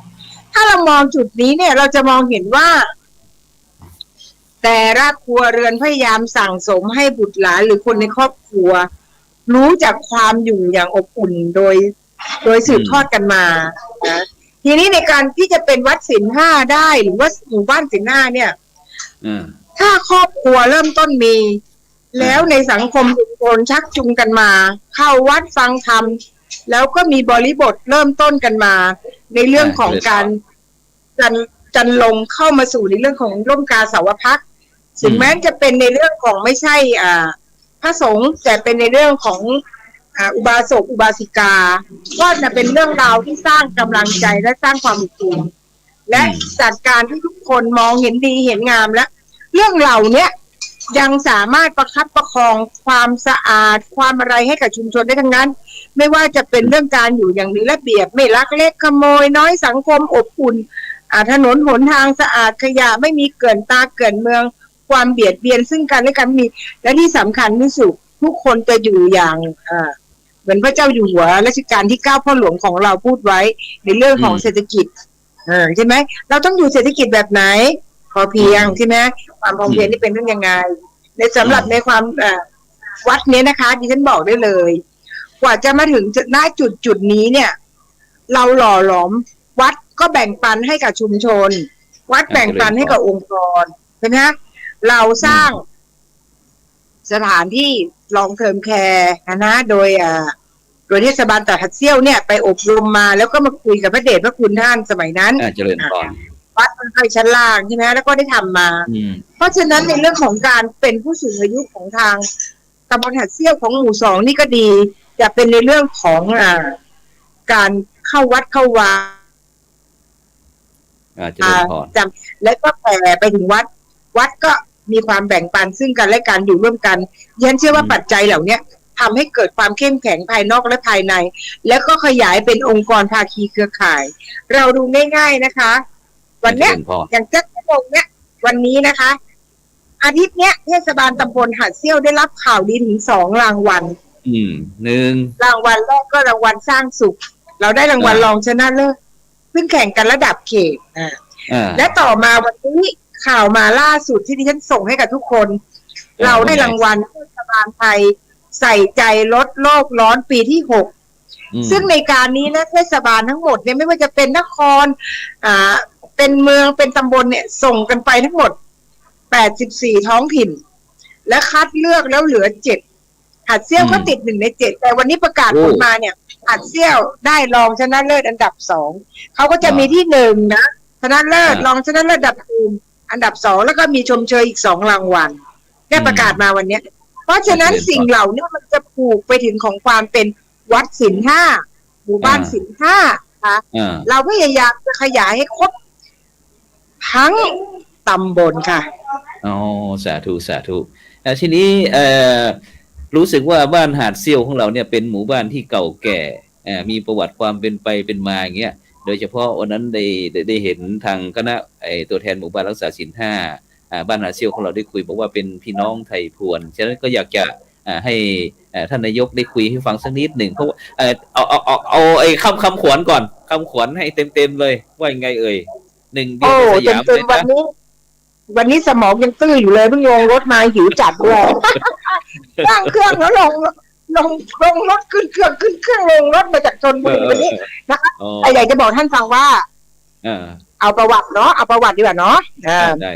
S7: ถ้าเรามองจุดนี้เนี่ยเราจะมองเห็นว่าแต่ละครัวเรือนพยายามสั่งสมให้บุตรหลานหรือคนในครอบครัวรู้จักความอยู่อย่างอบอุ่นโดยสืบทอดกันมานะทีนี้ในการที่จะเป็นวัดศีล 5ได้หรือว่าหมู่บ้านศีล 5เนี่ยถ้าครอบครัวเริ่มต้นมีแล้วในสังคมชุมชนชักจูงกันมาเข้าวัดฟังธรรมแล้วก็มีบริบทเริ่มต้นกันมาในเรื่องของการจันลงเข้ามาสู่ในเรื่องของร่มกาสาวพักตร์ถึงแม้จะเป็นในเรื่องของไม่ใช่พระสงฆ์แต่เป็นในเรื่องของอุบาสกอุบาสิกาก็จะเป็นเรื่องราวที่สร้างกำลังใจและสร้างความอบอุ่นและจัดการที่ทุกคนมองเห็นดีเห็นงามและเรื่องเหล่านี้ยังสามารถประคับประคองความสะอาดความอะไรให้กับชุมชนได้ทั้งนั้นไม่ว่าจะเป็นเรื่องการอยู่อย่างมีระเบียบไม่ลักเล็กขโมยน้อยสังคมอบอุ่นถนนหนทางสะอาดขยะไม่มีเกลื่อนตาเกลื่อนเมืองความเบียดเบียนซึ่งกันและกันมีและที่สำคัญที่สุดทุกคนจะอยู่อย่างเหมือนพระเจ้าอยู่หัวรัชกาลที่ 9พ่อหลวงของเราพูดไว้ในเรื่องของเศรษฐกิจใช่ไหมเราต้องอยู่เศรษฐกิจแบบไหนพอเพียงใช่ไหมความพอเพียงนี่เป็นเรื่องยังไงในสำหรับในความวัดนี้นะคะดิฉันบอกได้เลย กว่าจะมาถึงณจุดนี้เนี่ย เราหล่อหลอมวัดก็แบ่งปันให้กับชุมชน วัดแบ่งปันให้กับองค์กรใช่ไหมฮะเราสร้างสถานที่ลองเทอมแคร์นะโดยเทศบาลตลาดหัดเซี่ยวเนี่ยไปอบรมมาแล้วก็มาคุยกับพระเดชพระคุณท่านสมัยนั้น
S1: เจริญพร
S7: วัดคนไข้ชั้นล่างใช่ไหมแล้วก็ได้ทำมาเพราะฉะนั้นในเรื่องของการเป็นผู้สูงอายุของทางตำบลหัดเซี่ยวของหมู่สองนี่ก็ดีจะเป็นในเรื่องของการเข้าวัดเข้าวาจำและก็แผ่ไปถึงวัดก็มีความแบ่งปันซึ่งกันและกันอยู่ร่วมกันยันเชื่อว่าปัจจัยเหล่านี้ทำให้เกิดความเข้มแข็งภายนอกและภายในแล้วก็ขยายเป็นองค์กรภาคีเครือข่ายเราดูง่ายๆนะคะวันเนี้ยอย่างเจ้าพงเนี้ยวันนี้นะคะอาทิตย์เนี้ยเทศบาลตำบลหัดเซี่ยวได้รับข่าวดีถึง2 รางวัล1รางวัลแรกก็รางวัลสร้างสุขเราได้รางวัลรองชนะเลิศซึ่งแข่งกันระดับเขตและต่อมาวันนี้ข่าวมาล่าสุดที่ดิฉันส่งให้กับทุกคนเราได้รางวัลเทศบาลไทยใส่ใจลดโลกร้อนปีที่6ซึ่งในการนี้นะเทศบาลทั้งหมดเนี่ยไม่ว่าจะเป็นนครเป็นเมืองเป็นตำบลเนี่ยส่งกันไปทั้งหมด84ท้องถิ่นและคัดเลือกแล้วเหลือ7หัดเซี่ยวก็ติด1 ใน 7แต่วันนี้ประกาศผลมาเนี่ยหัดเซี่ยวได้รองชนะเลิศอันดับ2เขาก็จะมีที่1นะชนะเลิศรองชนะเลิศอันดับ2แล้วก็มีชมเชยอีก2 รางวัลได้ประกาศมาวันนี้เพราะฉะนั้นสิ่งเหล่านี้มันจะผูกไปถึงของความเป็นวัดศีล5หมู่บ้านศีล5ค่ะเราพยายามจะขยายให้ครบทั้งตำบลค่ะ
S1: อ๋อสาธุสาธุทีนี้รู้สึกว่าบ้านหาดเซี่ยวของเราเนี่ยเป็นหมู่บ้านที่เก่าแก่มีประวัติความเป็นไปเป็นมาอย่างเงี้ยโดยเฉพาะวันนั้นได้เห็นทางคณะตัวแทนหมู่บ้านรักษาศีล5บ้านหาดเซี่ยวของเราได้คุยบอกว่าเป็นพี่น้องไทยพวนฉะนั้นก็อยากจะให้ท่านนายกได้คุยให้ฟังสักนิดหนึ่งเพราะเอาไอ้คำขวัญก่อนคำขวัญให้เต็มเลยว่ายังไงเอ่ย1 เดือนสยามเลยนะ
S7: วันนี้สมองยังตื้ออยู่เลยเพิ่งลงรถมาหิวจัดเลยตั้งเครื่องแล้วลงรถขึ้นเครื่องลงรถมาจากชลบุรีวันนี้นะคะอยากจะบอกท่านฟังว่าเอาประวัติเนาะเอาประวัติดีกว่าเนาะ
S1: ได้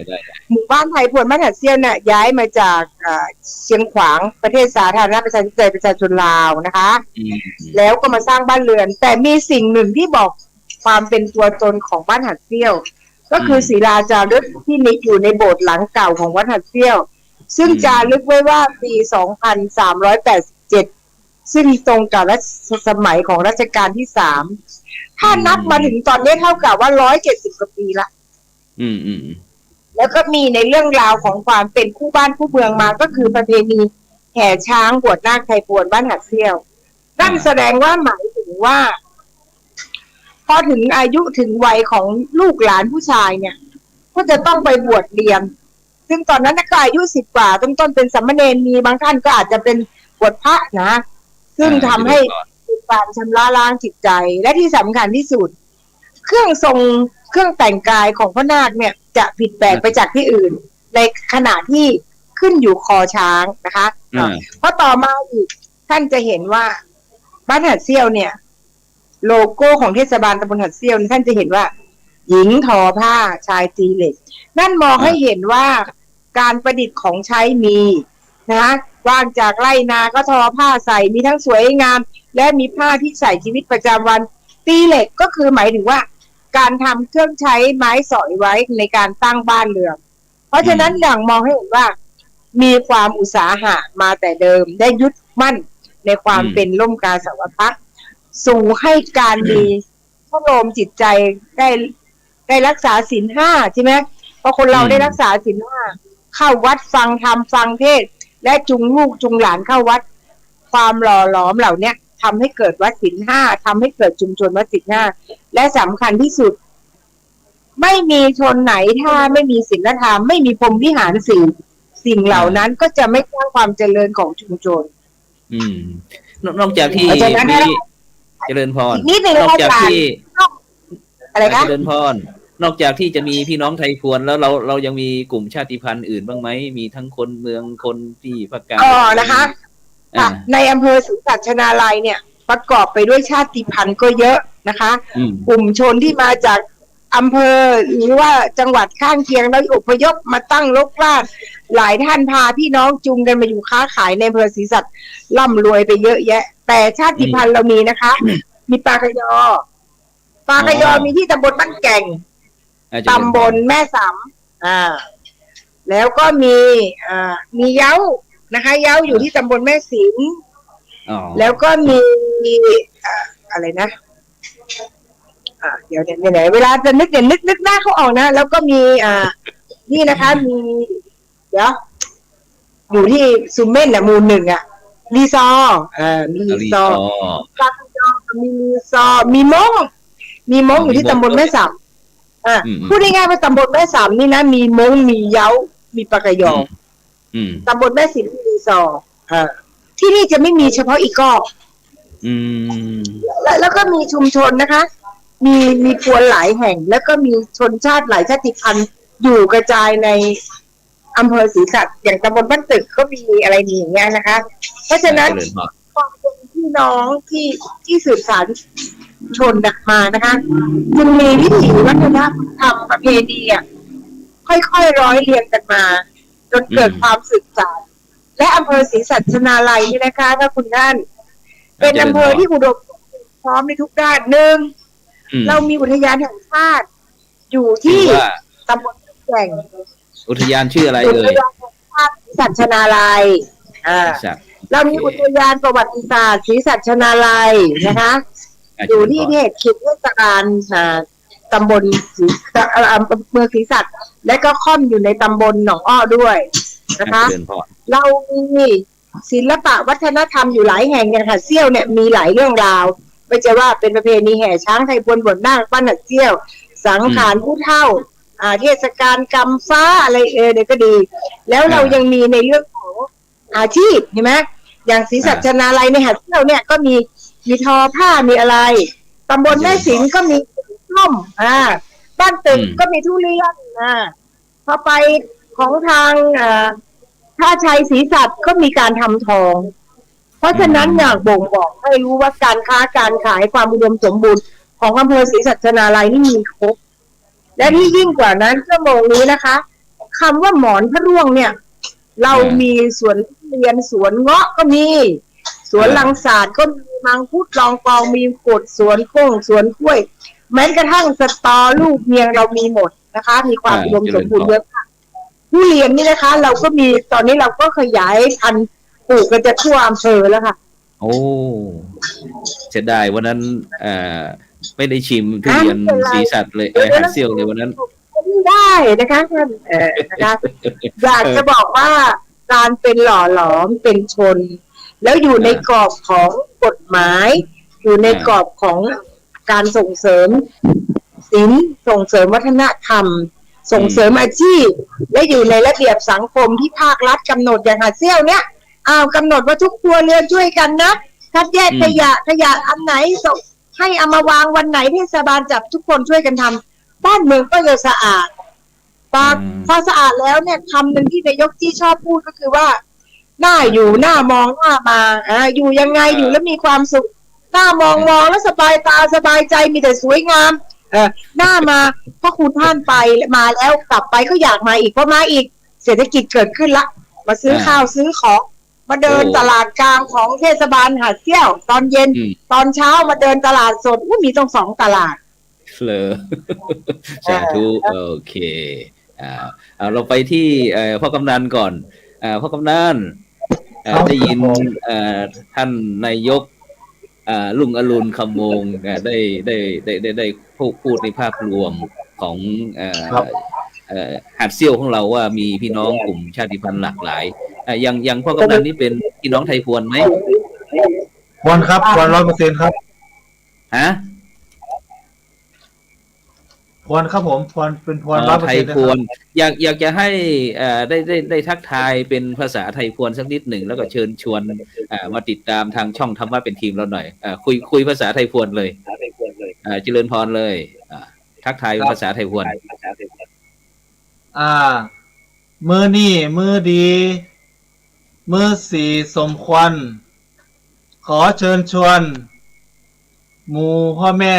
S7: หมู่บ้านไทยพวนบ้านหัดเซี่ยวเนี่ยย้ายมาจากเชียงขวางประเทศสาธารณประชาธิปไตยประชาชนลาวนะคะแล้วก็มาสร้างบ้านเรือนแต่มีสิ่งหนึ่งที่บอกความเป็นตัวตนของบ้านหัดเซี่ยวก็คือศิลาจารึกที่มีอยู่ในโบสถ์หลังเก่าของวัดหัดเซี่ยวซึ่งจารึกไว้ว่าปี 2387 ซึ่งตรงกับรัชสมัยของรัชกาลที่3ถ้านับมาถึงตอนนี้เท่ากับว่า170 กว่าปีละแล้วก็มีในเรื่องราวของความเป็นคู่บ้านคู่เมืองมาก็คือประเพณีแห่ช้างบวชนาคไทยพวนบ้านหัดเซี่ยวนั่นแสดงว่าหมายถึงว่าพอถึงอายุถึงวัยของลูกหลานผู้ชายเนี่ยก็จะต้องไปบวชเรียนซึ่งตอนนั้นก็อายุ10 กว่าต้นเป็นสามเณรมีบางท่านก็อาจจะเป็นบวชพระนะซึ่งทำให้การชำระล้างจิตใจและที่สำคัญที่สุดเครื่องแต่งกายของพระนาคเนี่ยจะผิดแปลกไปจากที่อื่นในขณะที่ขึ้นอยู่คอช้างนะคะเพราะต่อมาอีกท่านจะเห็นว่าบ้านหัดเซี่ยวเนี่ยโลโก้ของเทศบาลตำบลหัดเซี่ยวท่านจะเห็นว่าหญิงทอผ้าชายตีเหล็กนั่นมองให้เห็นว่าการประดิษฐ์ของใช้มีนะว่างจากไร่นาก็ทอผ้าใส่มีทั้งสวยงามและมีผ้าที่ใส่ชีวิตประจำวันตีเหล็กก็คือหมายถึงว่าการทำเครื่องใช้ไม้สอยไว้ในการตั้งบ้านเรือนเพราะฉะนั้นอย่างมองให้เห็นว่ามีความอุตสาหะมาแต่เดิมได้ยึดมั่นในความเป็นร่มกาสาวพักสู่ให้การมีพระโลมจิตใจได้รักษาศีล5ใช่ไหมพอคนเราได้รักษาศีล5เข้าวัดฟังธรรมฟังเทศน์และจูงลูกจูงหลานเข้าวัดความหล่อหลอมเหล่านี้ทำให้เกิดวัดศีล5ทำให้เกิดชุมชนวัดศีล5และสำคัญที่สุดไม่มีชนไหนถ้าไม่มีศีลธรรมไม่มีพรหมวิหารสิ่งเหล่านั้นก็จะไม่สร้างความเจริญของชุมชน
S1: นอกจากที่เจริญพรนอกจากที่
S7: อะไรคะ
S1: เจริญพรนอกจากที่จะมีพี่น้องไทยพวนแล้วเรายังมีกลุ่มชาติพันธุ์อื่นบ้างไหมมีทั้งคนเมืองคนที่ภาคกลาง
S7: นะคะ ค่ะในอำเภอศรีสัชนาลัยเนี่ยประกอบไปด้วยชาติพันธุ์ก็เยอะนะคะ กลุ่มชนที่มาจากอำเภอหรือว่าจังหวัดข้างเคียงแล้วอพยพมาตั้งรกรากหลายท่านพาพี่น้องจุงกันมาอยู่ค้าขายในอำเภอศรีสัชร่ำรวยไปเยอะแยะแต่ชาติพันธุ์เรามีนะคะ มีปลากระยอมีที่ตำบลบ้านแก่งตำบลแม่สำแล้วก็มีเย้านะคะเย้าอยู่ที่ตำบลแม่สินแล้วก็มีอะไรนะเดี๋ยวไหนเวลาจะนึกนึกหน้าเขาออกนะแล้วก็มีนี่นะคะมีเดี๋ยวอยู่ที่ซูเมนหมู่หนึ่งรีซอร์มีรีซอร์มีรีซอร์มีมงอยู่ที่ตำบลแม่สำพูดง่ายๆว่าตำบลแม่สำนี่นะมีมงมีเย้ามีปากกยอตำบลแม่สินมีรีซอร์ที่นี่จะไม่มีเฉพาะอีกอกแล้วก็มีชุมชนนะคะมีพวนหลายแห่งแล้วก็มีชนชาติหลายชาติพันธุ์อยู่กระจายในอำเภอศรีสัชอย่างตำบลบ้านตึกก็มีอะไรอย่างเงี้ยนะคะเพราะฉะนั้นความเป็นพี่น้องที่สืบสานชนมานะคะจึงมีวิถีวัฒนธรรมประเพณีค่อยๆร้อยเรียงกันมาจนเกิดความสืบสานและอำเภอศรีสัชนาลัยนี่นะคะถ้าคุณท่านเป็นอำเภอที่อุดมพร้อมในทุกด้านหนึ่งเรามีอุทยานแห่งชาติอยู่ที่ตำบลแก่ง
S1: อุทยานชื่ออะไรเลย
S7: อุทยานแห่งชาติศรีสัชนาลัยเรามีอุทยานประวัติศาสตร์ศรีสัชนาลัยนะคะอยู่ที่เขตเทศบาลตำบลเมืองศรีสัชและก็ค่อมอยู่ในตำบลหนองอ้อด้วยนะคะเรามีศิลปะวัฒนธรรมอยู่หลายแห่งเนี่ยค่ะเซี่ยวเนี่ยมีหลายเรื่องราวไม่ใช่ว่าเป็นประเพณีแห่ช้างไทยพวนบทนาคปั้นหัดเซี่ยวสังขารผู้เฒ่าเทศกาลกำฟ้าอะไรเนี่ยก็ดีแล้วเรายังมีในเรื่องของอาชีพเห็นไหมอย่างศรีสัชนาลัยในหัดเซี่ยวเนี่ยก็มีทอผ้ามีอะไรตำบลแม่สินก็มีส้มบ้านตึกก็มีทุเรียนพอไปของทางท่าชัยศรีสัชก็มีการทำทองเพราะฉะนั้นอยากบ่งบอกให้รู้ว่าการค้าการขายความอุดมสมบูรณ์ของอำเภอศรีสัชนาลัยนี่มีครบและที่ยิ่งกว่านั้นชั่วโมงนี้นะคะคำว่าหมอนพระร่วงเนี่ยเรามีสวนเรียนสวนเงาะก็มีสวนลังสาดก็มีมังคุดลองกองมีกดสวนโค้งสวนกล้วยแม้กระทั่งสตอลูกเมียงเรามีหมดนะคะมีความอุดมสมบูรณ์เยอะค่ะทุเรียนนี่นะคะเราก็มีตอนนี้เราก็ขยายพันธุ์ปลูกกันจะทั่วอำเภอแล้วค่ะโอ้
S1: เสียดายวันนั้นไม่ได้ชิมทุเรียนศรีสัชเลยหัดเซี่ยวเลยวันนั้น
S7: ไม่ได้นะคะท่านนะคะอยากจะบอกว่าการเป็นหล่อหลอมเป็นชนแล้วอยู่ในกรอบของกฎหมายอยู่ในกรอบของการส่งเสริมศิลป์ส่งเสริมวัฒนธรรมส่งเสริมอาชีพและอยู่ในระเบียบสังคมที่ภาครัฐกำหนดอย่างหัดเซี่ยวเนี้ยกำหนดว่าทุกครัวเรือนช่วยกันนะคัดแยกขยะอันไหนให้เอามาวางวันไหนเทศบาลจับทุกคนช่วยกันทำบ้านเมืองก็จะสะอาดพอสะอาดแล้วเนี่ยคำหนึ่งที่นายกจี้ชอบพูดก็คือว่าหน้าอยู่หน้ามองหน้ามาอยู่ยังไงอยู่แล้วมีความสุขหน้ามองแล้วสบายตาสบายใจมีแต่สวยงามหน้ามาเพราะคุณท่านไปมาแล้วกลับไปก็อยากมาอีกเพราะมาอีกเศรษฐกิจเกิดขึ้นละมาซื้อข้าวซื้อของมาเดินตลาดกลางของเทศบาลหาดเซี่ยวตอนเย็นตอนเช้ามาเดินตลาดสดมีต้อง2 ตลาด
S1: เลยสาธุโอเคเราไปที่พ่อกำนันก่อนพ่อกำนันได้ยินท่านนายกลุงอรุณคำมงได้พูดในภาพรวมของหาดเซี่ยวของเราว่ามีพี่น้องกลุ่มชาติพันธุ์หลากหลายอย่างพ่อกำนันนี่เป็นพี่น้องไทยพวนไหม
S5: พวนครับพวน 100% ครับพวนครับผมพวนเป็นพวน 100%
S1: ไทยพวนอยากจะให้ได้ทักทายเป็นภาษาไทยพวนสักนิดหนึ่งแล้วก็เชิญชวนมาติดตามทางช่องธรรมะเป็นทีมเราหน่อยคุยภาษาไทยพวนเลยเจริญพรเลยทักทายเป็นภาษาไทยพวน
S5: มือนี่มือดีมือสีสมควัน ขอเชิญชวนหมู่พ่อแม่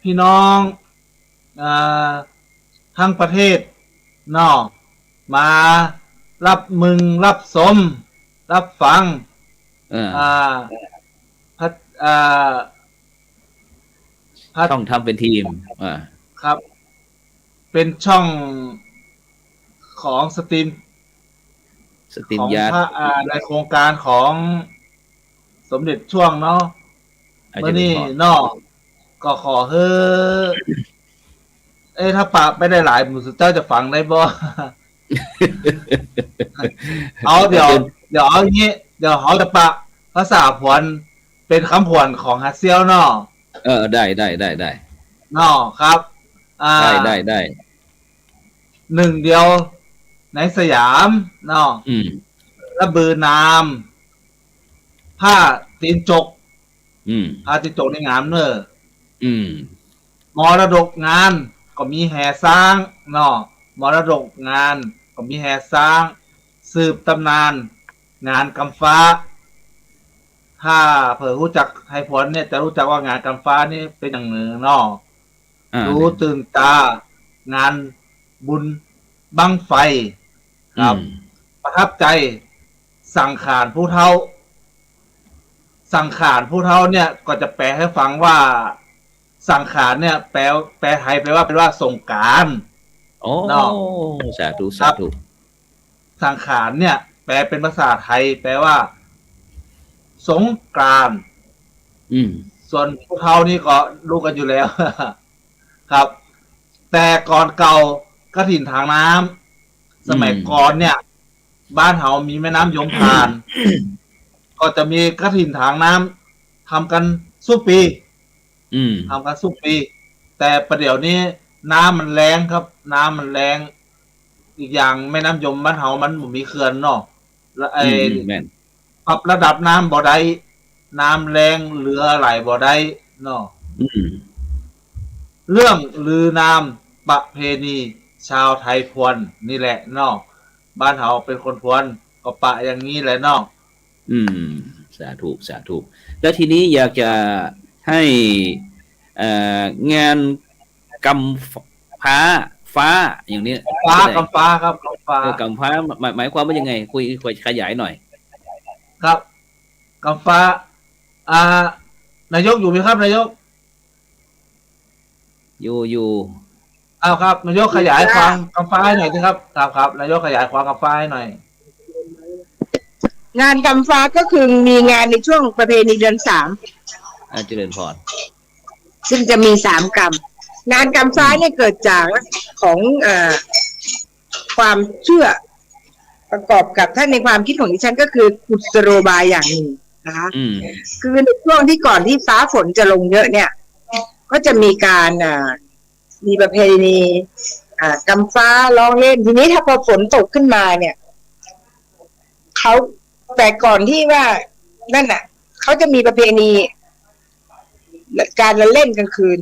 S5: พี่น้องทั้งประเทศเนาะมารับมึงรับสมรับฟัง
S1: ต้องทำเป็นทีม
S5: ครับเป็นช่องของสตรีม
S1: ยา
S5: ในโครงการของสมเด็จช่วงเนาะเมื่อนี้เนาะก็ขอเฮ้ถ้าปะไม่ได้หลายหมู่สุดเจ้าจะฟังได้บ่ เอาเดี๋ยวเอาอย่างนี้เดี๋ยวเขาจะปะภาษาผวนเป็นคำผวนของฮัสเซียวเนาะ
S1: ได้
S5: เนาะครับ
S1: ได้
S5: หนึ่งเดียวในสยามเนาะระบือนามผ้าตีนจกผ้าตีนจกในงามเนอะมรดกงานก็มีแห่สร้างเนาะมรดกงานก็มีแห่สร้างสืบตำนานงานกำฟ้าถ้าเผื่อรู้จักไทยพลเนี่ยจะรู้จักว่างานกำฟ้านี่เป็นอย่างหนึ่งเนาะรู้ตื่นตางานบุญบั้งไฟครับประทับใจสังขารผู้เฒ่าสังขารผู้เฒ่าเนี่ยก็จะแปลให้ฟังว่าสังขารเนี่ยแปลไทยแปลว่าเป็นว่าสงกรานต์
S1: เนาะสาธุ
S5: สังขารเนี่ยแปลเป็นภาษาไทยแปลว่าสงกรานต์ส่วนผู้เฒ่านี่ก็รู้กันอยู่แล้วครับแต่ก่อนเก่ากฐินทางน้ำสมัยก่อนเนี่ยบ้านเฮามีแม่น้ำยมพานก็จะมีกฐินทางน้ำทำกันสุปีทำกันสุปีแต่ประเดี๋ยวนี้น้ำมันแรงครับน้ำมันแรงอีกอย่างแม่น้ำยมบ้านเฮามันบ่มีเขื่อนเนาะแล้วปรับระดับน้ำบ่ได้น้ำแรงเรือไหลบ่ได้เนาะเรื่องลือนามประเพณีชาวไทยพวนนี่แหละเนาะบ้านเฮาเป็นคนพวนก็ปะอย่างนี้แหละเนาะ
S1: สาธุแล้วทีนี้อยากจะให้งานกำฟ้าอย่างนี้
S5: กำฟ้าครับ
S1: กำฟ้าหมายความว่ายังไงคุยขยายหน่อย
S5: ครับกำฟ้านายกอยู่ไหมครับนายก
S1: อยู่
S5: เอาครับนายกขยายความกำฟ้าให้หน่อยสิครับครับนายกขยายความกำฟ้าให้หน่อย
S7: งานกำฟ้าก็คือมีงานในช่วงประเพณีเดือน3
S1: เจริญพร
S7: ซึ่งจะมี3กรรมงานกำฟ้าเนี่ยเกิดจากของความเชื่อประกอบกับท่านในความคิดของดิฉันก็คือกุศโลบายอย่างหนึ่งนะคะคือในช่วงที่ก่อนที่ฟ้าฝนจะลงเยอะเนี่ยก็จะมีการมีประเพณีกำฟ้าร้องเล่นทีนี้ถ้าพอฝนตกขึ้นมาเนี่ยเขาแต่ก่อนที่ว่านั่นน่ะเขาจะมีประเพณีการเล่นกลางคืน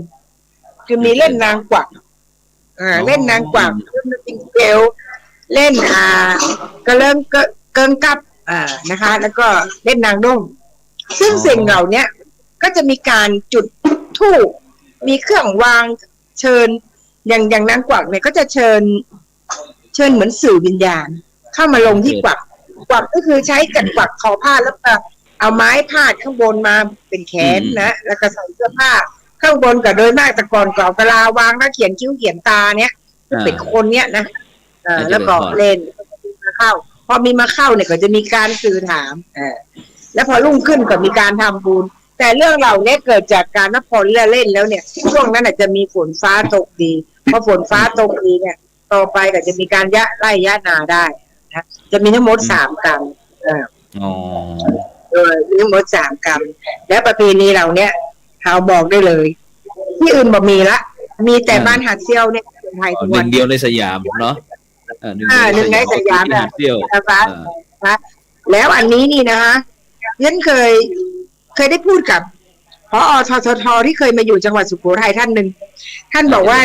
S7: คือมีเล่นนางกวักเล่นนางกวักเล่นติงเกลเล่นก็เริ่มเกิงกับนะคะแล้วก็เล่นนางด้งซึ่งสิ่งเหล่านี้ก็จะมีการจุดธูปมีเครื่องวางเชิญอย่างนางกวักเนี่ยก็จะเชิญเหมือนสื่อวิญญาณเข้ามาลงที่กวักก็คือใช้จัดกวักคอผ้าแล้วก็เอาไม้พาดข้างบนมาเป็นแขนนะแล้วก็ใส่เสื้อผ้าข้างบนก็โดยมากแต่ก่อนกรอบเวลาวางแล้วเขียนคิ้วเขียนตาเนี่ยเป็นคนเนี้ยนะแล้วก็เล่นมาเข้าพอมีมาเข้าเนี่ยก็จะมีการสื่อถามแล้วพอรุ่งขึ้นก็มีการทำบุญแต่เรื่องเหล่านี้เกิดจากการนับพลเล่นแล้วเนี่ยช่วงนั้นอาจจะมีฝนฟ้าตกดีพอฝนฟ้าตกดีเนี่ยต่อไปก็จะมีการไล่นาได้นะจะมีทั้งหมด3กรรมโดยมีทั้งหมด3กรรมและประเพณีเหล่านี้เขาบอกได้เลยที่อื่นบ่มีละมีแต่บ้านหาดเซี่ยวเนี่ยไทยทุกวัน
S1: เดียวในสยามเนาะ
S7: หนึ่งในสยามแบบนะคะแล้วอันนี้นี่นะคะฉันเคยได้พูดกับผอ.ททท.ที่เคยมาอยู่จังหวัดสุโขทัยท่านหนึ่งท่านบอกว่า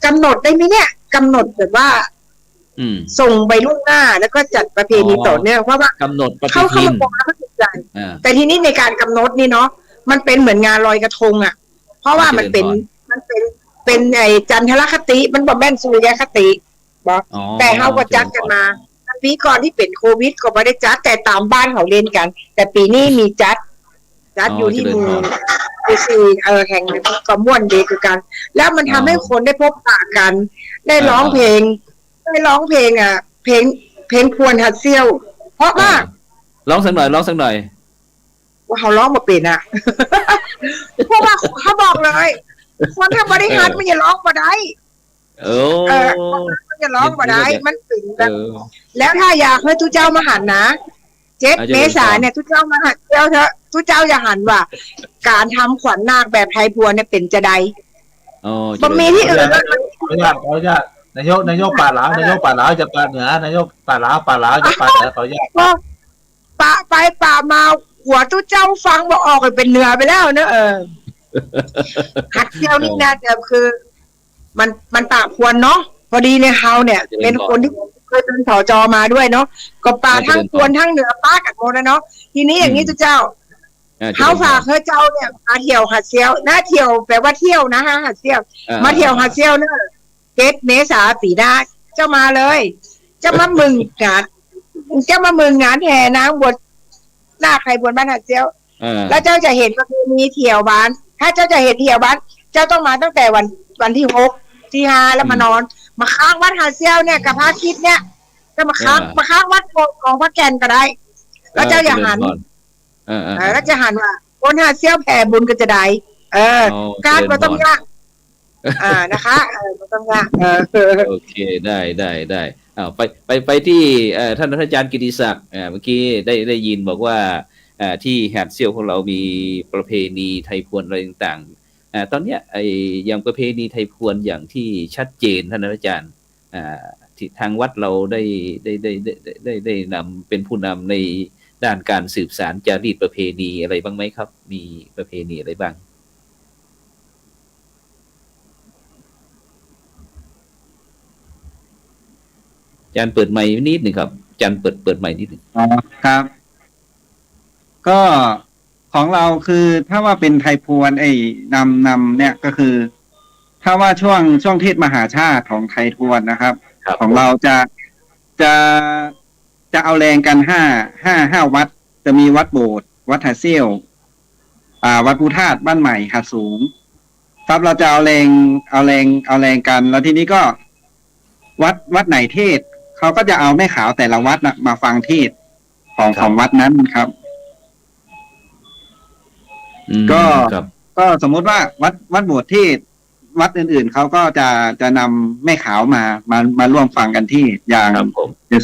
S7: กำหนดได้ไหมเนี่ยกำหนดแบบว่าส่งไปล่วงหน้าแล้วก็จัดประเพณีต่อเนื่องเพราะว่าก
S1: ำหนดปฏิทิน
S7: เขาบอกว่าเขาจะ ใจ แต่ทีนี้ในการกำหนดนี่เนาะมันเป็นเหมือนงานลอยกระทงอ่ะเพราะว่ามันเป็นไอ้จันทรคติมันบ่แม่นสุริยคติบอกแต่เฮาก็จัดกันมาปีก่อนที่เป็นโควิดก็ไม่ได้จัดแต่ตามบ้านเขาเล่นกัน แต่ปีนี้มีจัดอยู่ที่มือคือแห่งก็ม่วนดีคือกัน แล้วมันทำให้คนได้พบปะกัน ได้ร้องเพลงเพลงควรหัดเซี่ยวเพราะมาก
S1: ร้องสักหน่อย
S7: ว่าเขาร้องมาเป็นอ่ะ เพราะว่าเขาบอกเลยคนถ้าบริหารมันจะร้องมาได้มันจะร้องมาได้มันถึงแบบแล้วถ้าอยากให้ทุกเจ้ามาหันนะ7 เมษายนเนี่ยทุกเจ้ามาหันเจ้าเถอะทุกเจ้าอย่าหันว่าการทำขวัญนาคแบบไทยพวนเนี่ยเป็นจะใดบ่มีที่อื่น
S5: เขาจะนายกป่าหลาวจะป่าเหนือนายกป่าหลาวจะป่าเหนือเขาแยก
S7: ป่ามาหัวทุกเจ้าฟังบอกออกเป็นเหนือไปแล้วเนอะหัดเที่ยวนี่นะแต่คือมันป่าควรเนาะพอดีในเฮาเนี่ยเป็นคนที่เคยเป็นสจมาด้วยเนาะก็ป่าทั้งควรทั้งเหนือป้ากับโมนะเนาะทีนี้อย่างนี้ทุกเจ้าเฮาฝากเฮาเจ้าเนี่ยมาเที่ยวหัดเซี่ยวน่าเที่ยวแปลว่าเที่ยวนะฮะหัดเซี่ยวมาเที่ยวหัดเซี่ยวเนอะ7 เมษายนปีหน้าเจ้ามาเลยเจ้ามามึงงานแห่นางบวชหน้าใครบวชบ้านหัดเซี่ยวแล้วเจ้าจะเห็นก็คือมีเที่ยวบ้านถ้าเจ้าจะเห็นเที่ยวบ้านเจ้าต้องมาตั้งแต่วันที่6 ที่ 5แล้วมานอนมาค้างวัดหัดเซี่ยวเนี่ยกับพระคิดเนี่ยจะมาค้างวัดของพระแก่นก็ได้แล้วเจ้าอย่าหันแล้วจะหันว่าคนหัดเซี่ยวแผ่บุญก็จะได้การก็ต้องยากนะคะก็ต้องยาก
S1: โอเคได้ไปที่ท่านอาจารย์กิติศักดิ์เมื่อกี้ได้ยินบอกว่าที่หัดเซี่ยวของเรามีประเพณีไทยพวนอะไรต่างๆตอนเนี้ยอย่างประเพณีไทยพวนอย่างที่ชัดเจนท่านอาจารย์ที่ทางวัดเราได้นำเป็นผู้นำในด้านการสืบสานจารีตประเพณีอะไรบ้างไหมครับมีประเพณีอะไรบ้างอาจารย์เปิดไมค์นิดหนึ่งครับอาจารย์เปิดไมค์นิดหนึ่ง
S2: ครับ ก็ของเราคือถ้าว่าเป็นไทยพวนนำเนี่ยก็คือ ถ้าว่าช่วงเทศมหาชาติของไทยพวนนะครับ ของเราจะเอาแรงกันห้าวัดจะมีวัดโบสถ์วัดหัดเซี่ยววัดพุทธาตุบ้านใหม่หัดสูงครับเราจะเอาแรงกันแล้วทีนี้ก็วัดไหนเทศเขาก็จะเอาแม่ขาวแต่ละวัดนะมาฟังเทศของวัดนั้นครับก็สมมติว่าวัดโบสถ์เทศวัดอื่นๆเขาก็จะนำแม่ขาวมาร่วมฟังกันที่อย่าง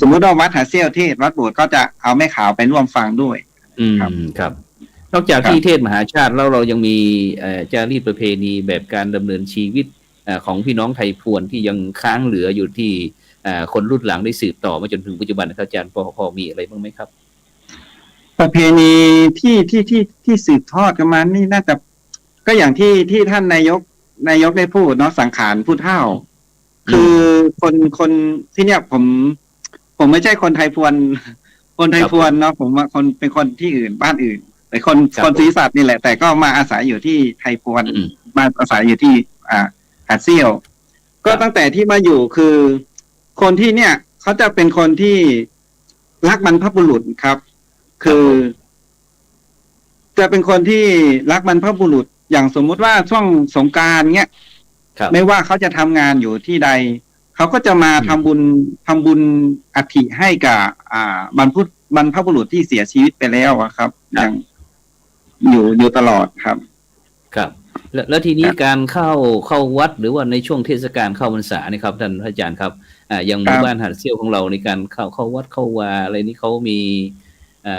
S2: สมมติว่าวัดหัดเซี่ยวเทศวัดโบสถ์ก็จะเอาแม่ขาวไปร่วมฟังด้วย
S1: ครับนอกจากที่เทศมหาชาติแล้วเรายังมีจารีตประเพณีแบบการดำเนินชีวิตของพี่น้องไทยพวนที่ยังค้างเหลืออยู่ที่คนรุ่นหลังได้สืบต่อมาจนถึงปัจจุบันนะครับอาจารย์พอมีอะไรบ้างไหมครับ
S2: ประเพณีที่สืบทอดกันมานี่น่าจะก็อย่างที่ท่านนายกได้พูดเนาะสังขารผู้เฒ่าคือคนที่เนี่ยผมไม่ใช่คนไทยพวนเนาะผมว่าเป็นคนที่อื่นบ้านอื่นแต่คนศรีสัตว์นี่แหละแต่ก็มาอาศัยอยู่ที่ไทยพวนมาอาศัยอยู่ที่หัดเซี่ยวก็ตั้งแต่ที่มาอยู่คือคนที่เนี่ยเขาจะเป็นคนที่รักบรรพบุรุษครับคือจะเป็นคนที่รักบรรพบุรุษอย่างสมมุติว่าช่วงสงกรานต์เงี้ยไม่ว่าเขาจะทำงานอยู่ที่ใดเขาก็จะมาทำบุญอัฐิให้กับบรรพบุรุษที่เสียชีวิตไปแล้วครับยังอยู่ตลอดครับ
S1: แล้วทีนี้การเข้าวัดหรือว่าในช่วงเทศกาลเข้าพรรษานี่ครับท่านอาจารย์ครับอย่างหมู่บ้านหัดเซี่ยวของเราในการเข้าวัดเข้าวาอะไรนี่เขา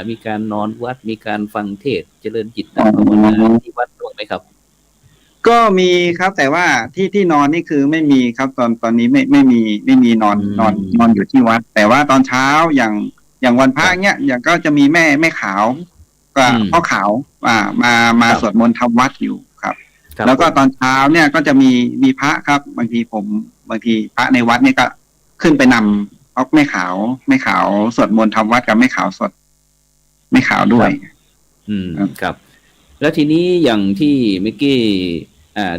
S1: มีการนอนวัดมีการฟังเทศเจริญจิตภาวนาที่วัดด้วยไหมครับ
S2: ก็มีครับแต่ว่าที่นอนนี่คือไม่มีครับตอนนี้ไม่มีนอนอยู่ที่วัดแต่ว่าตอนเช้าอย่างวันพระเนี้ยอย่างก็จะมีแม่ขาวก็พ่อขาวมาสวดมนต์ทำวัดอยู่ครับแล้วก็ตอนเช้าเนี่ยก็จะมีพระครับบางทีพระในวัดเนี่ยก็ขึ้นไปนำเอาแม่ขาวสวดมนต์ทำวัดกับแม่ขาวสวด ไม่ขาวด้วย
S1: ครับแล้วทีนี้อย่างที่เมื่อกี้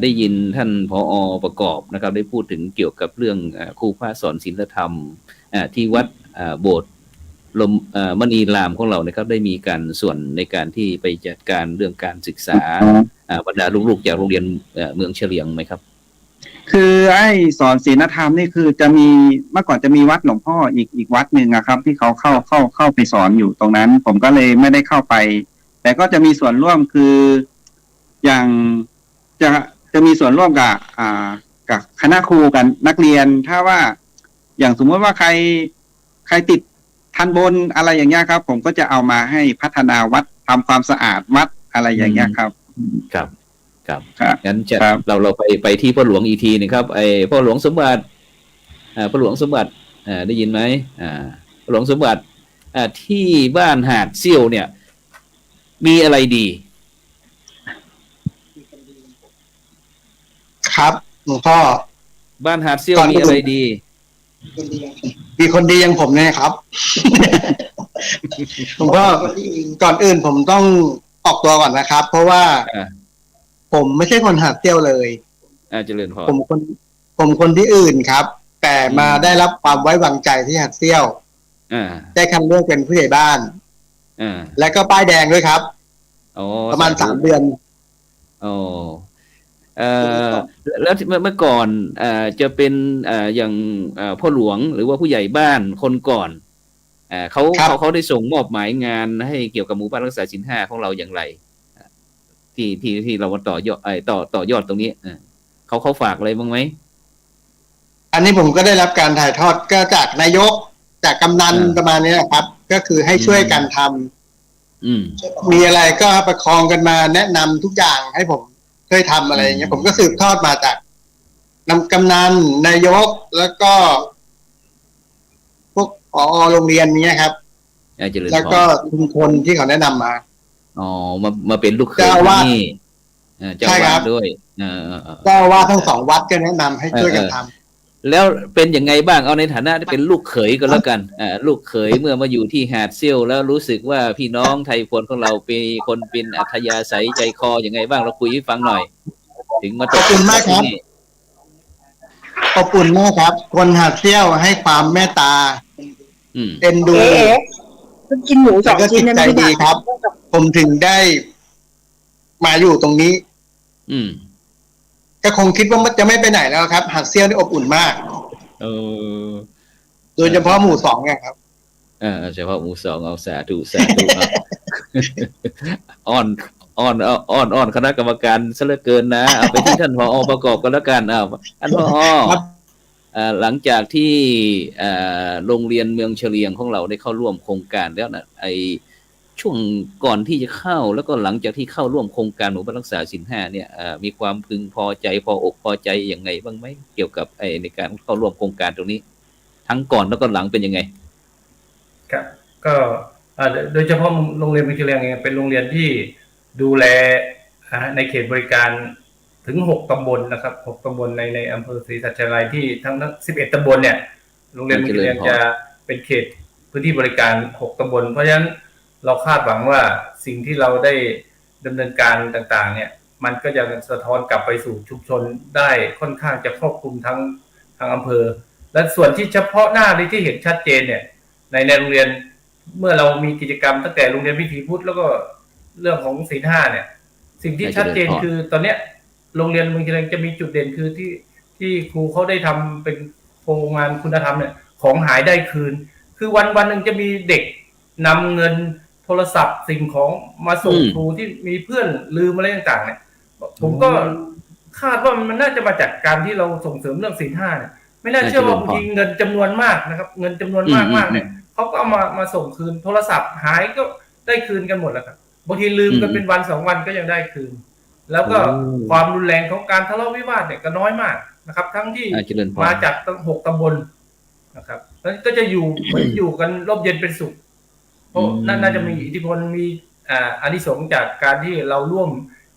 S1: ได้ยินท่านผอ.ประกอบนะครับได้พูดถึงเกี่ยวกับเรื่องครูพระสอนศีลธรรมที่วัดโบสถ์ลมมณีรามของเรานะครับได้มีการส่วนในการที่ไปจัดการเรื่องการศึกษาบรรดาลูกๆจากโรงเรียนเมืองเฉลียงไหมครับ
S2: คือไอ้สอนศีลธรรมนี่คือจะมีเมื่อก่อนจะมีวัดหลวงพ่ออีกวัดหนึ่งอะครับที่เขาเข้าไปสอนอยู่ตรงนั้น ผมก็เลยไม่ได้เข้าไปแต่ก็จะมีส่วนร่วมคืออย่างจะมีส่วนร่วมกับคณะครูกันนักเรียนถ้าว่าอย่างสมมติว่าใครติดทันบนอะไรอย่างเงี้ยครับ ผมก็จะเอามาให้พัฒนาวัดทำความสะอาดวัดอะไรอย่างเงี้ยครับ
S1: ครับงั้นจะเราไปที่พ่อหลวงอีกทีนึงครับไอ้พ่อหลวงสมบัติพ่อหลวงสมบัติได้ยินไหมพ่อหลวงสมบัติที่บ้านหาดเซี่ยวเนี่ยมีอะไรดี
S3: ครับหลวงพ่อ
S1: บ้านหาดเซี่ยวมีอะไรดี
S3: มีคนดีอย่างผมเนี่ยครับหลวงพ่อก่อนอื่นผมต้องออกตัวก่อนนะครับเพราะว่าผมไม่ใช่คนหาดเซี่ยวเลย
S1: เจริญพร
S3: ผมคนที่อื่นครับแต่มาได้รับความไว้วางใจที่หาดเซี่ยวได้คัดเลือกเป็นผู้ใหญ่บ้านและก็ป้ายแดงด้วยครับประมาณ3 เดือน
S1: แล้วเมื่อก่อนจะเป็นอย่างพ่อหลวงหรือว่าผู้ใหญ่บ้านคนก่อนเขาได้ส่งมอบหมายงานให้เกี่ยวกับหมู่บ้านรักษาศีล 5ของเราอย่างไรที่เราต่อยอดต่อยอดตรงนี้เขาฝากอะไรบ้างไหม
S3: อันนี้ผมก็ได้รับการถ่ายทอดก็จากนายกจากกำนันประมาณนี้ครับก็คือให้ช่วยกันทำมีอะไรก็ประคองกันมาแนะนำทุกอย่างให้ผมเคยทำอะไรอย่างเงี้ยผมก็สืบทอดมาจากกำนันนายกแล้วก็พวกผอ.โรงเรียนนี้ครับแล้วก็ชุมชนที่เขาแนะนำมา
S1: มาเป็นลูกเขยนี่เจ้าวาดด้วย
S3: เจ้าวาดทั้ง2 วัดก็แนะนำให้ช่วยกันทำ
S1: แล้วเป็นยังไงบ้างเอาในฐานะที่เป็นลูกเขยก็แล้วกันลูกเขยเมื่อมาอยู่ที่หาดเซี่ยวแล้วรู้สึกว่าพี่น้องไทยพลของเราเป็นคนเป็นอัธยาศัยใจคอยังไงบ้างเราคุยให้ฟังหน่อยถึงมา
S3: ขอบคุณมากครับขอบคุณมากครับคนหาดเซี่ยวให้ความเมตตาเอ็นดู
S7: กินหมู2 ชิ้น
S3: ใจดีครับผมถึงได้มาอยู่ตรงนี้ก็คงคิดว่ามันจะไม่ไปไหนแล้วครับหาดเซี่ยวนี่อบอุ่นมากโดยเฉพาะหมู่2เนี่ยครับ
S1: เฉพาะหมู่2เอาสาธุอ้อนคณะกรรมการซะเหลือเกินนะเอาไปที่ท่านผอ.ประกอบกันแล้วกันท่านผอ.หลังจากที่โรงเรียนเมืองเฉลียงของเราได้เข้าร่วมโครงการแล้วนะไอช่วงก่อนที่จะเข้าแล้วก็หลังจากที่เข้าร่วมโครงการหมู่บ้านรักษาศีล 5เนี่ยมีความพึงพอใจพออกพอใจยังไงบ้างไหมเกี่ยวกับในการเข้าร่วมโครงการตรงนี้ทั้งก่อนแล้วก็หลังเป็นยังไง
S4: ครับก็โดยเฉพาะโรงเรียนเมืองเฉลียงเองเป็นโรงเรียนที่ดูแลในเขตบริการถึง6 ตำบลนะครับ6 ตำบลในอำเภอศรีสัชนาลัยที่ทั้ง11 ตำบลเนี่ยโรงเรียนเมืองเฉลียงจะเป็นเขตพื้นที่บริการ6 ตำบลเพราะฉะนั้นเราคาดหวังว่าสิ่งที่เราได้ดำเนินการต่างๆเนี่ยมันก็จะสะท้อนกลับไปสู่ชุมชนได้ค่อนข้างจะครอบคลุมทั้งอำเภอและส่วนที่เฉพาะหน้าที่เห็นชัดเจนเนี่ยในโรงเรียนเมื่อเรามีกิจกรรมตั้งแต่โรงเรียนวิถีพุทธแล้วก็เรื่องของศีล 5เนี่ยสิ่งที่ชัดเจนคือตอนเนี้ยโรงเรียนเมืองเฉลียงจะมีจุดเด่นคือที่ครูเขาได้ทำเป็นโครงงานคุณธรรมเนี่ยของหายได้คืนคือวันหนึ่งจะมีเด็กนำเงินโทรศัพท์สิ่งของมาส่งครูที่มีเพื่อนลืมอะไรต่างๆเนี่ยผมก็คาดว่ามันน่าจะมาจากการที่เราส่งเสริมเรื่องศีล 5เนี่ยไม่น่าเชื่อว่าบางทีเงินจำนวนมากนะครับเงินจำนวนมากเนี่ยเขาก็เอามาส่งคืนโทรศัพท์หายก็ได้คืนกันหมดแล้วครับบางทีลืมกันเป็นวัน2 วันก็ยังได้คืนแล้วก็ความรุนแรงของการทะเลาะวิวาทเนี่ยก็น้อยมากนะครับทั้งที่มาจากทั้ง6 ตำบลนะครับแล้วก็จะอยู่เหมือนอยู่กันร่มเย็นเป็นสุขเพราะน่าจะมีอิทธิพลมีอานิสงส์จากการที่เราร่วม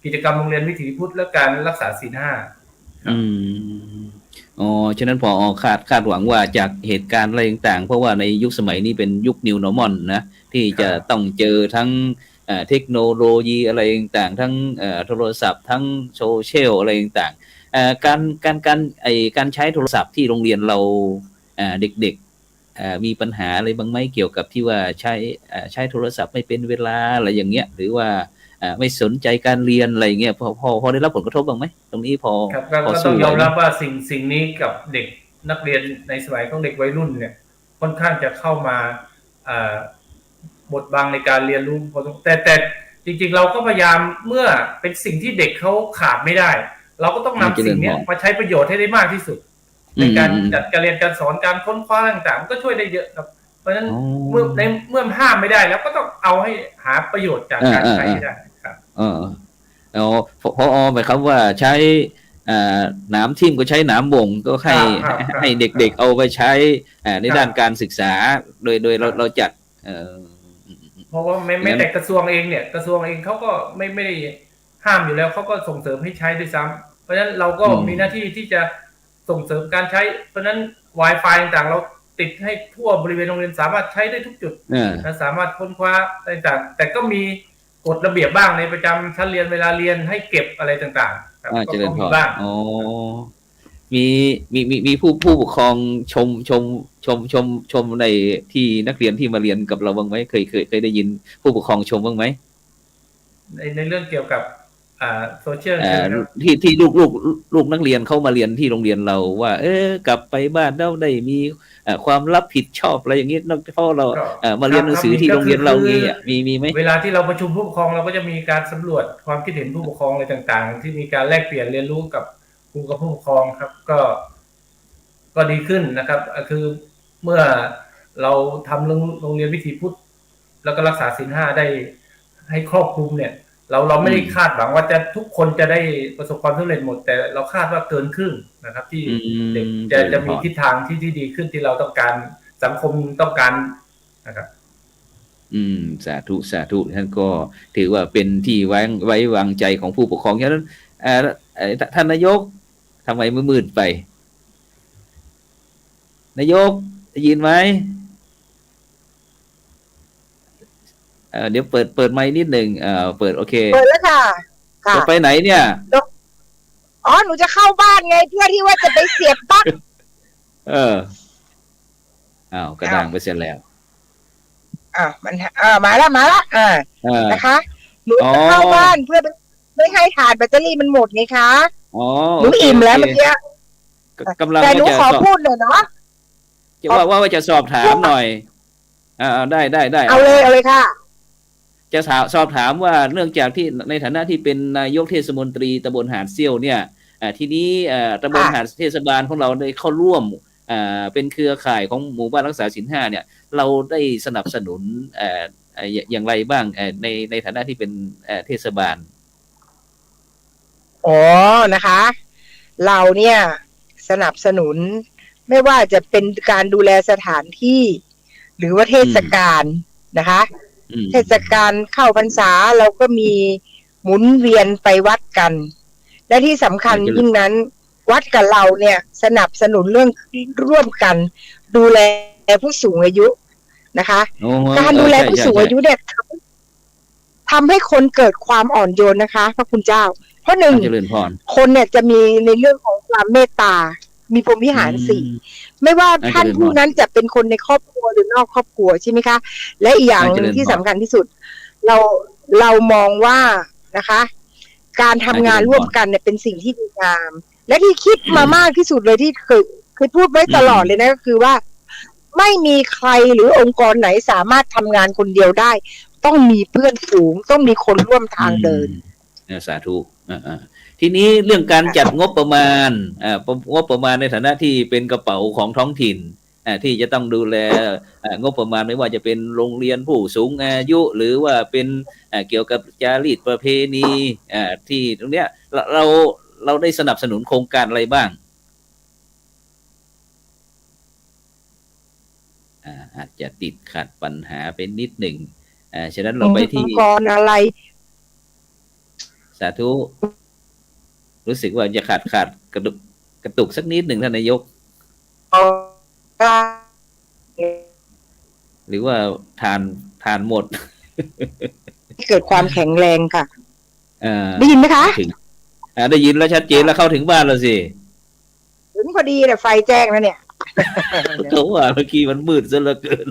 S4: กิจกรรมโรงเรียนวิถีพุทธและการรักษาศีล 5
S1: อ๋อฉะนั้นพอคาดหวังว่าจากเหตุการณ์อะไรต่างๆเพราะว่าในยุคสมัยนี้เป็นยุค New Normal นะที่จะต้องเจอทั้งเทคโนโลยีอะไรต่างๆทั้งโทรศัพท์ทั้งโซเชียลอะไรต่างๆการใช้โทรศัพท์ที่โรงเรียนเราเด็กๆมีปัญหาอะไรบ้างไหมเกี่ยวกับที่ว่าใช้โทรศัพท์ไม่เป็นเวลาอะไรอย่างเงี้ยหรือว่าไม่สนใจการเรียนอะไรเงี้ยพอได้รับผลกระทบบ้างไหมตรงนี้พอ
S4: ครับก็ต้องยอมรับว่าสิ่งนี้กับเด็กนักเรียนในสมัยของเด็กวัยรุ่นเนี่ยค่อนข้างจะเข้ามาบทบังในการเรียนรู้พอสมควรแต่จริงๆเราก็พยายามเมื่อเป็นสิ่งที่เด็กเขาขาดไม่ได้เราก็ต้องนำสิ่งนี้มาใช้ประโยชน์ให้ได้มากที่สุดในการจัดการเรียนการสอนการค้นคว้าต่างๆก็ช่วยได้เยอะครับเพราะฉะนั้นเมื่อห้ามไม่ได้แล้วก็ต้องเอาให้หาประโยชน์จากการใช้ให้ได้ครับ
S1: พอหมายความว่าใช้หนามทิ่มก็ใช้หนามบ่งก็ให้เด็กๆเอาไปใช้ในด้านการศึกษาโดยเราจัด
S4: เพราะว่าไม่แต่กระทรวงเองเนี่ยกระทรวงเองเขาก็ไม่ได้ห้ามอยู่แล้วเขาก็ส่งเสริมให้ใช้ด้วยซ้ำเพราะฉะนั้นเราก็มีหน้าที่ที่จะส่งเสริมการใช้เพราะฉะนั้น Wi-Fi ต่างๆเราติดให้ทั่วบริเวณโรงเรียนสามารถใช้ได้ทุกจุดและสามารถค้นคว้าต่างๆแต่ก็มีกฎระเบียบบ้างในประจำชั้นเรียนเวลาเรียนให้เก็บอะไรต่างๆก็มีบ้าง
S1: มีผู้ปกครองชมในที่นักเรียนที่มาเรียนกับเราบ้างไหมเคยได้ยินผู้ปกครองชมบ้างไหม
S4: ในเรื่องเกี่ยวกับโซเชียล
S1: ที่ลูกนักเรียนเข้ามาเรียนที่โรงเรียนเราว่ากลับไปบ้านแล้วได้มีความรับผิดชอบอะไรอย่างนี้เพราะเรามาเรียนหนังสือที่โรงเรียนเรามีไหม
S4: เวลาที่เราประชุมผู้ปกครองเราก็จะมีการสำรวจความคิดเห็นผู้ปกครองอะไรต่างๆที่มีการแลกเปลี่ยนเรียนรู้กับครูกับผู้ปกครองครับก็ดีขึ้นนะครับคือเมื่อเราทำโรงเรียนวิถีพุทธแล้วก็รักษาศีล 5ได้ให้ครอบคลุมเนี่ยเราไม่ได้คาดหวังว่าทุกคนจะได้ประสบความสำเร็จหมดแต่เราคาดว่าเกินครึ่งนะครับที่เด็กจะมีทิศทางที่ดีขึ้นที่เราต้องการสังคมต้องการนะครับ
S1: สาธุท่านก็ถือว่าเป็นที่ไว้วางใจของผู้ปกครองฉะนั้นท่านนายกทำไมมืดไปนายกได้ยินไหมเดี๋ยวเปิดไมค์นิดหนึ่งเปิดโอเค
S7: เปิดแล้วค่ะ
S1: จะไปไหนเนี่ย
S7: หนูจะเข้าบ้านไงเพื่อที่ว่าจะไปเสียบปลั๊ก
S1: กระด้างไปเสร็จแล้ว
S7: มันมาแล้วนะคะหนูจะเข้าบ้านเพื่อไม่ให้ถ่านแบตเตอรี่มันหมดไงคะหนูอิ่มแล้วเมื่อกี้
S1: กำลัง
S7: แต่หนูขอพูดเลยเนาะ
S1: จะว่าจะสอบถามหน่อยได้
S7: เอาเลยค่ะ
S1: จะสอบถามว่าเนื่องจากที่ในฐานะที่เป็นนายกเทศมนตรีตำบลหาดเซี่ยวเนี่ยทีนี้ตำบลหาดเทศบาลของเราได้เข้าร่วมเป็นเครือข่ายของหมู่บ้านรักษาศีล 5เนี่ยเราได้สนับสนุนอย่างไรบ้างในฐานะที่เป็นเทศบาล
S7: นะคะเราเนี่ยสนับสนุนไม่ว่าจะเป็นการดูแลสถานที่หรือว่าเทศกาลนะคะเทศกาลเข้าพรรษาเราก็มีหมุนเวียนไปวัดกันและที่สำคัญยิ่งนั้นวัดกับเราเนี่ยสนับสนุนเรื่องร่วมกันดูแลผู้สูงอายุนะคะการดูแลผู้สูงอายุเนี่ยทำให้คนเกิดความอ่อนโยนนะคะพระคุณเจ้าเพราะหนึ่งคนเนี่ยจะมีในเรื่องของความเมตตามีพรหมวิหาร 4ไม่ว่าท่านผู้นั้นจะเป็นคนในครอบครัวหรือนอกครอบครัวใช่ไหมคะและอีกอย่างที่สำคัญที่สุดเรามองว่านะคะการทำงานร่วมกันเนี่ยเป็นสิ่งที่ดีงามและที่คิดมามากที่สุดเลยที่เคยพูดไว้ตลอดเลยนะก็คือว่าไม่มีใครหรือองค์กรไหนสามารถทำงานคนเดียวได้ต้องมีเพื่อนฝูงต้องมีคนร่วมทางเดิน
S1: สาธุทีนี้เรื่องการจัดงบประมาณงบประมาณในฐานะที่เป็นกระเป๋าของท้องถิ่นที่จะต้องดูแลงบประมาณไม่ว่าจะเป็นโรงเรียนผู้สูงอายุหรือว่าเป็นเกี่ยวกับจารีตประเพณีที่ตรงเนี้ยเราได้สนับสนุนโครงการอะไรบ้างอาจจะติดขัดปัญหาเป็นนิดหนึ่งฉะนั้นเราไปที่
S7: องค์กรอะไร
S1: สาธุรู้สึกว่าจะขาดกระดุก กระตุกสักนิดหนึ่งท่านนายก
S7: ก็
S1: หรือว่าทานหมด
S7: เกิดความแข็งแรงค่ะ
S1: อ่า
S7: ได้ยินไหมคะ
S1: ถึงได้ยินแล้วชัดเจนแล้วเข้าถึงบ้านแล้วสิ
S7: ถึงพอดีแต่ไฟแจ้งแล้วเนี่ย
S1: เขาว่าเมื่อกี้มันมืดซะเหลือเกิน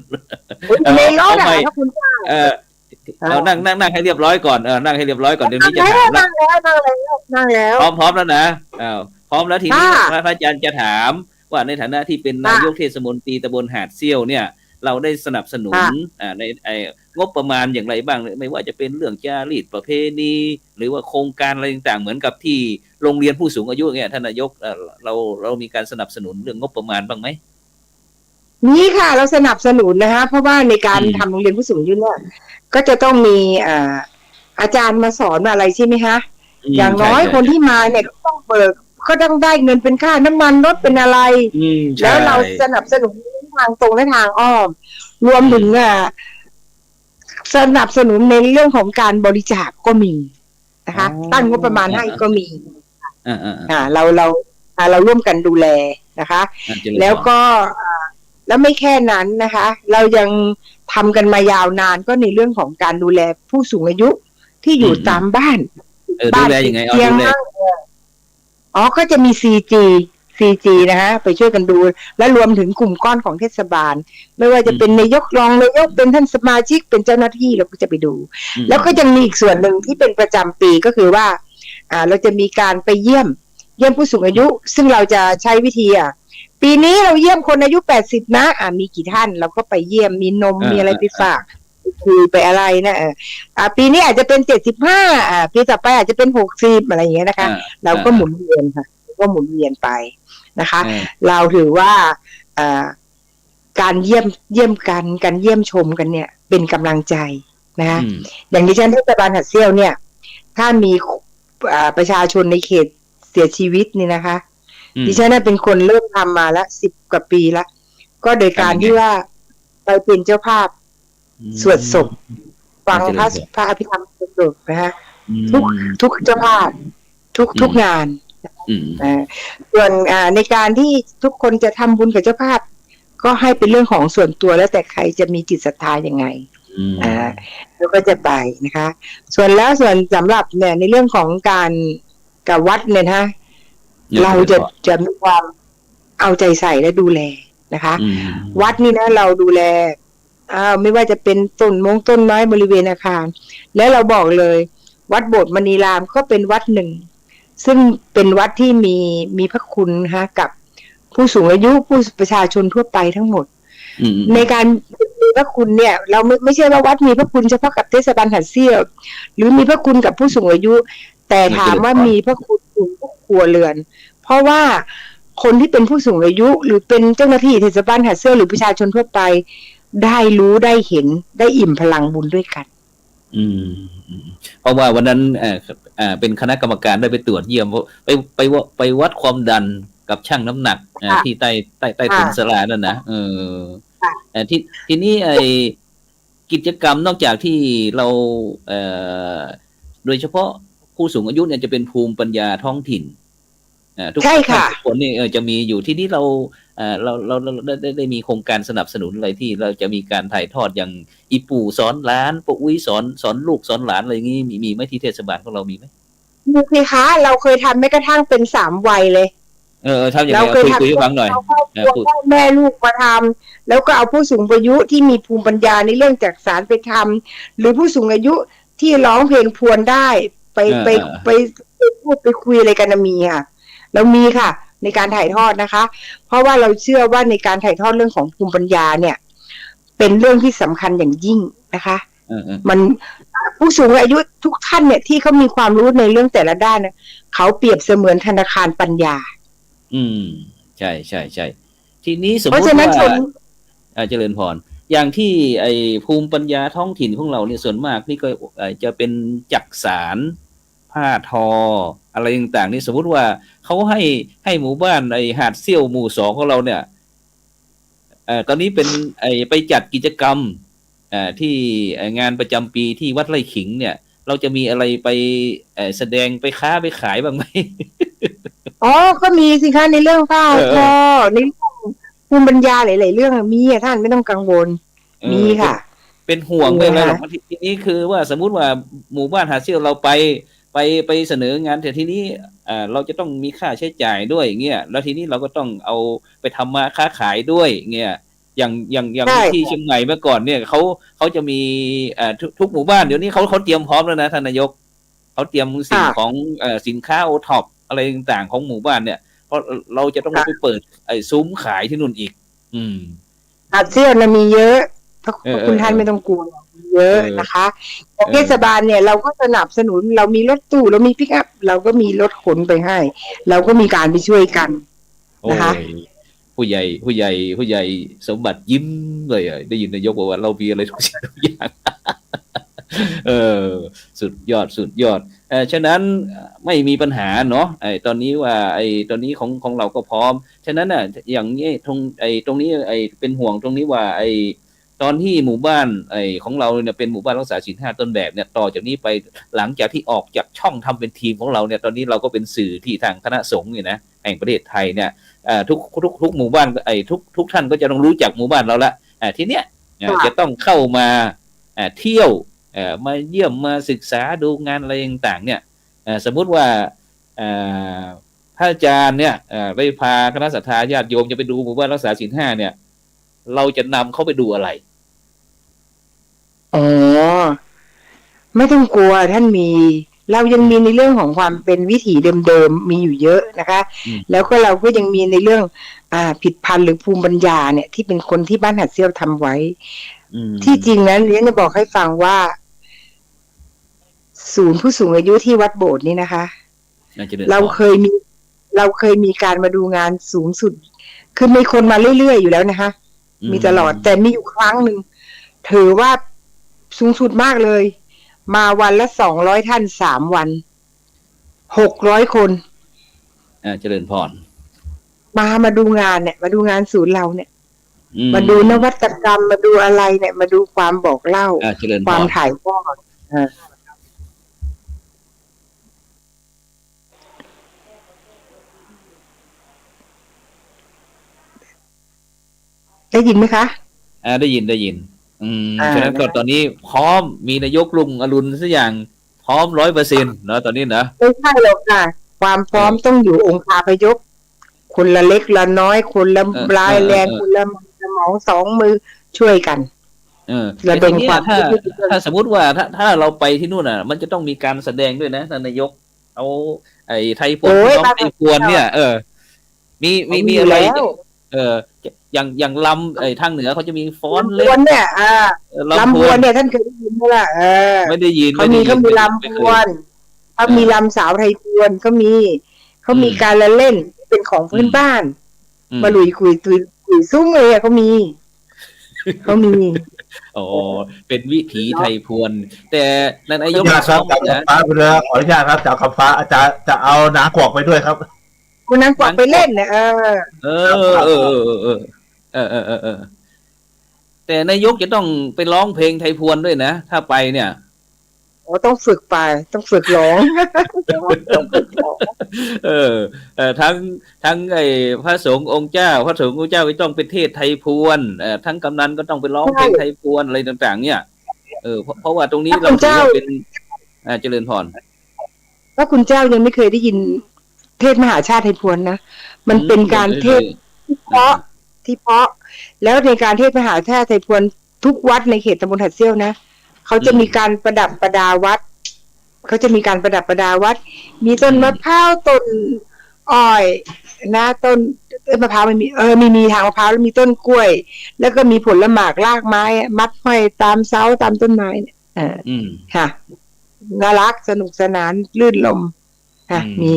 S7: ในรถอ่ะ
S1: เอาใหม่
S7: ถ้าคุณป้า
S1: เรานั่งให้เรียบร้อยก่อนนั่งให้เรียบร้อยก่อนเดี๋ยวนี้จะถาม
S7: นั่งแล้ว
S1: พร้อมแล้วนะพร้อมแล้วทีนี้
S7: ค่ะ
S1: พระอาจารย์จะถามว่าในฐานะที่เป็นนายกเทศมนตรีตำบลหาดเซี่ยวเนี่ย เราได้สนับสนุนในงบประมาณอย่างไรบ้างไม่ว่าจะเป็นเรื่องจารีตประเพณีหรือว่าโครงการอะไรต่างๆเหมือนกับที่โรงเรียนผู้สูงอายุเนี่ยท่านนายกเรามีการสนับสนุนเรื่องงบประมาณบ้างไหม
S7: นี่ค่ะเราสนับสนุนนะคะเพราะว่าในการทำโรงเรียนผู้สูงอายุเนี่ยก็จะต้องมีอาจารย์มาสอนอะไรใช่ไหมคะอย่างน้อยคนที่มาเนี่ยก็ต้องเบิกก็ต้องได้เงินเป็นค่าน้ำมันรถเป็นอะไรแล้วเราสนับสนุนทางตรงและทางอ้อมรวมถึงสนับสนุนในเรื่องของการบริจาคก็มีนะคะตั้งงบประมาณให้ก็มีเราร่วมกันดูแลนะคะ แล้วก็แล้วไม่แค่นั้นนะคะ เรายังทำกันมายาวนานก็ในเรื่องของการดูแลผู้สูงอายุที่อยู่ตามบ้าน
S1: ดูแลยังไงเอาดูแล
S7: ก็จะมี CG นะคะไปช่วยกันดูและรวมถึงกลุ่มก้อนของเทศบาลไม่ว่าจะเป็นนายกรองนายกเป็นท่านสมาชิกเป็นเจ้าหน้าที่เราก็จะไปดูแล้วก็ยังมีอีกส่วนหนึ่งที่เป็นประจำปีก็คือว่าเราจะมีการไปเยี่ยมผู้สูงอายุซึ่งเราจะใช้วิธีปีนี้เราเยี่ยมคนอายุ80นะมีกี่ท่านเราก็ไปเยี่ยมมีนมมีอะไรไปฝากคุยไปอะไรนะปีนี้อาจจะเป็น75ปีต่อไปอาจจะเป็น60อะไรอย่างเงี้ยนะคะเราก็หมุนเวียนค่ะก็หมุนเวียนไปนะคะเราถือว่าการเยี่ยมกันการเยี่ยมชมกันเนี่ยเป็นกำลังใจนะคะอย่างดิฉันเทศบาลหาดเซี่ยวเนี่ยถ้ามีประชาชนในเขตเสียชีวิตนี่นะคะดิฉันเป็นคนเริ่มทำมาแล้ว10 กว่าปีแล้วก็โดยการที่ว่าไปเป็นเจ้าภาพสวดศพฟังพระอภิธรรมสวดนะคะทุกเจ้าภาพทุกงานส่วนในการที่ทุกคนจะทำบุญกับเจ้าภาพก็ให้เป็นเรื่องของส่วนตัวแล้วแต่ใครจะมีจิตศรัทธายังไงแล้วก็จะไปนะคะส่วนสำหรับเนี่ยในเรื่องของการกับวัดเนี่ยนะเราจะมีความเอาใจใส่และดูแลนะคะวัดนี่นะเราดูแลไม่ว่าจะเป็นต้นไม้บริเวณอาคารและเราบอกเลยวัดโบสถ์มณีรามก็เป็นวัดหนึ่งซึ่งเป็นวัดที่มีพระคุณนะคะกับผู้สูงอายุผู้ประชาชนทั่วไปทั้งหมดในการมีพระคุณเนี่ยเราไม่ใช่ว่าวัดมีพระคุณเฉพาะกับเทศบาลหาดเซี่ยวหรือมีพระคุณกับผู้สูงอายุแต่ถามว่ามีพระคุณถึงทุกครัวเรือนเพราะว่าคนที่เป็นผู้สูงอายุหรือเป็นเจ้าหน้าที่เทศบาลหาดเซี่ยวหรือประชาชนทั่วไปได้รู้ได้เห็นได้อิ่มพลังบุญด้วยกัน
S1: เพราะว่าวันนั้นเป็นคณะกรรมการได้ไปตรวจเยี่ยมไปวัดความดันกับช่างน้ำหนักที่ใต้ถุนศาลานั่นนะทีนี้กิจกรรมนอกจากที่เราโดยเฉพาะผู้สูงอายุเนี่ยจะเป็นภูมิปัญญาท้องถิ่นทุกคนนี่จะมีอยู่ที่นี่เราได้มีโครงการสนับสนุนอะไรที่เราจะมีการถ่ายทอดอย่างอีปู่สอนหลานปู่อุ้ยสอนลูกสอนหลานอะไรอย่างนี้มีไหมที่เทศบาลของเรามีไหม
S7: มีสิคะเราเคยทำแม้กระทั่งเป็น3 วัยเลย
S1: ทำอย่างไรคุยให้ฟังหน่อย
S7: พ่อแม่ลูกมาทำแล้วก็เอาผู้สูงอายุที่มีภูมิปัญญาในเรื่องจักสานไปทำหรือผู้สูงอายุที่ร้องเพลงพวนได้ไปพูดไปคุยอะไรกันมีค่ะเรามีค่ะในการถ่ายทอดนะคะเพราะว่าเราเชื่อว่าในการถ่ายทอดเรื่องของภูมิปัญญาเนี่ยเป็นเรื่องที่สำคัญอย่างยิ่งนะคะมันผู้สูงอายุทุกท่านเนี่ยที่เขามีความรู้ในเรื่องแต่ละด้านนะเขาเปรียบเสมือนธนาคารปัญญา
S1: ใช่ทีนี้สมมติว่าเจริญพรอย่างที่ไอ้ภูมิปัญญาท้องถิ่นของเราเนี่ยส่วนมากนี่ก็จะเป็นจักสานผ้าทออะไรต่างๆนี่สมมติว่าเขาให้หมู่บ้านไอ้หาดเซี่ยวหมู่2ของเราเนี่ยตอนนี้เป็นไปจัดกิจกรรมที่งานประจำปีที่วัดไร่ขิงเนี่ยเราจะมีอะไรไปแสดงไปค้าไปขายบ้างไหม
S7: อ๋อก็มีสิคะในเรื่องผ้า
S1: เออ
S7: ทอในเรื่องภูมิปัญญาหลายๆเรื่องอะมีอะท่านไม่ต้องกังวล
S1: เออ
S7: มีค่ะ
S1: เป็นห่วง
S7: มี
S1: ไม่อะไรหรอก
S7: ค่ะ
S1: ทีนี้คือว่าสมมุติว่าหมู่บ้านหาเซี่ยวเราไปเสนองานแต่ทีนี้เราจะต้องมีค่าใช้จ่ายด้วยเงี้ยแล้วทีนี้เราก็ต้องเอาไปทำมาค้าขายด้วยเงี้ยอย่าง
S7: ใช่
S1: ที่เชียงใหม่เมื่อก่อนเนี่ยเขาจะมีทุกหมู่บ้านเดี๋ยวนี้เขาเตรียมพร้อมแล้วนะท่านนายกเขาเตรียมสิ่งของสินค้าโอท็อปอะไรต่างๆของหมู่บ้านเนี่ยเพราะเราจะต้องไปเปิดซุ้มขายที่นู่นอีก อืม
S7: อาเซียนมันมีเยอะพระ
S1: เออ
S7: คุณท่านไม่ต้องกลัวมีเยอะนะคะแต่
S1: เออ
S7: เทศบาลเนี่ยเราก็สนับสนุนเรามีรถตู้เรามีปิกอัพเราก็มีรถขนไปให้ เราก็มีการไปช่วยกัน
S1: โอ้
S7: นะคะ
S1: ยผู้ใหญ่สมบัติยิ้มเลยอ่ะได้ยินนายกบอกว่าเรามีอะไรทุกสิ่งทุกอย่าง เออสุดยอดฉะนั้นไม่มีปัญหาเนาะตอนนี้ว่าตอนนี้ของเราก็พร้อมฉะนั้นน่ะอย่างนี้ตรงนี้เป็นห่วงตรงนี้ว่าตอนที่หมู่บ้านของเราเนี่ยเป็นหมู่บ้านรักษาศีล5ต้นแบบเนี่ยต่อจากนี้ไปหลังจากที่ออกจากช่องทำเป็นทีมของเราเนี่ยตอนนี้เราก็เป็นสื่อที่ทางคณะสงฆ์เนี่ยนะแห่งประเทศไทยเนี่ยทุกหมู่บ้านทุกท่านก็จะต้องรู้จักหมู่บ้านเราละทีเนี้ยจะต้องเข้ามาเที่ยวมาเยี่ยมมาศึกษาดูงานอะไรต่างๆเนี่ยสมมุติว่าพระอาจารย์เนี่ยได้พาคณะศรัทธาญาติโยมจะไปดูหมู่บ้านรักษาศีล5เนี่ยเราจะนำเขาไปดูอะไร
S7: อ๋อไม่ต้องกลัวท่านมี เรายังมีในเรื่องของความเป็นวิถีเดิมๆมีอยู่เยอะนะคะ แล้วก็เราก็ยังมีในเรื่องผิดพันธุ์หรือภูมิปัญญาเนี่ยที่เป็นคนที่บ้านหัดเซี่ยวทำไว้ ที่จริงนั้นเรียนจะบอกให้ฟังว่า ศูนย์ผู้สูงอายุที่วัดโบสถ์นี่นะคะ เราเคยมีการมาดูงานสูงสุด คือมีคนมาเรื่อยๆอยู่แล้วนะคะ มีตลอดแต่มีอยู่ครั้งหนึ่งถือว่าสูงสุดมากเลย มาวันละ200 ท่าน3 วัน600 คน
S1: เจริญพร
S7: มาดูงานเนี่ยมาดูงานศูนย์เราเนี่ยมาดูนวัตกรรมมาดูอะไรเนี่ยมาดูความบอกเล่าความถ่ายทอดได้ยินไหมคะ
S1: ได้ยินฉะนั้นก็ตอนนี้พร้อมมีนายกลุงอรุณสักอย่างพร้อม 100% เนาะตอนนี้นะ
S7: ไม่ใช่หรอกค่ะความพร้อมต้องอยู่องค์คาพยพคนละเล็กละน้อยคนละปลายแรงคนละสมอง2 มือช่วยกัน
S1: ระดมความถ้าสมมติว่าถ้าเราไปที่นู่นอ่ะมันจะต้องมีการแสดงด้วยนะท่านนายกเอาไทยพวนน้องไทยพวนเนี่ยมีอะไรอย่างลำทางเหนือเขาจะมีฟ้อนเล่น
S7: เนี่ยลำพวนเนี่ยท่านเคยได้ยินไหมล่ะ
S1: ไม่ได้ยิน
S7: เขามีลำพวนเขามีลำสาวไทยพวนเขามีการละเล่นเป็นของพื้นบ้านมาลุยคุยซุ้มเลยเขามี
S1: อ๋อเป็นวิถีไทยพวนแต่นั่นนายก
S5: ครับจับคำฟ้าไปเลยขออนุญาตครับจับคำฟ้าอาจารย์จะเอานางกวักไปด้วยครับ
S7: คุณนางกวักไปเล่นเนี่ย
S1: แต่นายกจะต้องไปร้องเพลงไทยพวนด้วยนะถ้าไปเนี่ย
S7: ต้องฝึกไปต้องฝึกร้อง
S1: ทั้งพระสงฆ์องค์เจ้าพระสงฆ์องค์เจ้าก็ต้องเป็นเทศไทยพวนทั้งกำนันก็ต้องไปร้องเพลงไทยพวนอะไรต่างๆเนี่ยเพราะว่าตรงนี้เราเป็นเจริญพร
S7: ว่าคุณเจ้ายังไม่เคยได้ยินเทศมหาชาติไทยพวนนะมันเป็นการเทศที่เพาะแล้วในการเทศมหาชาติไทยพวนทุกวัดในเขตตำบลหัดเซี่ยวนะเขาจะมีการประดับประดาวัดมีต้นมะพร้าวต้นอ้อยนะต้นมะพร้าวมีทางมะพร้าวแล้วมีต้นกล้วยแล้วก็มีผลหมากรากไม้มัดห้อยตามเสาตามต้นไม้เนี่ยค่ะน่ารักสนุกสนานลื่นลมค่ะมี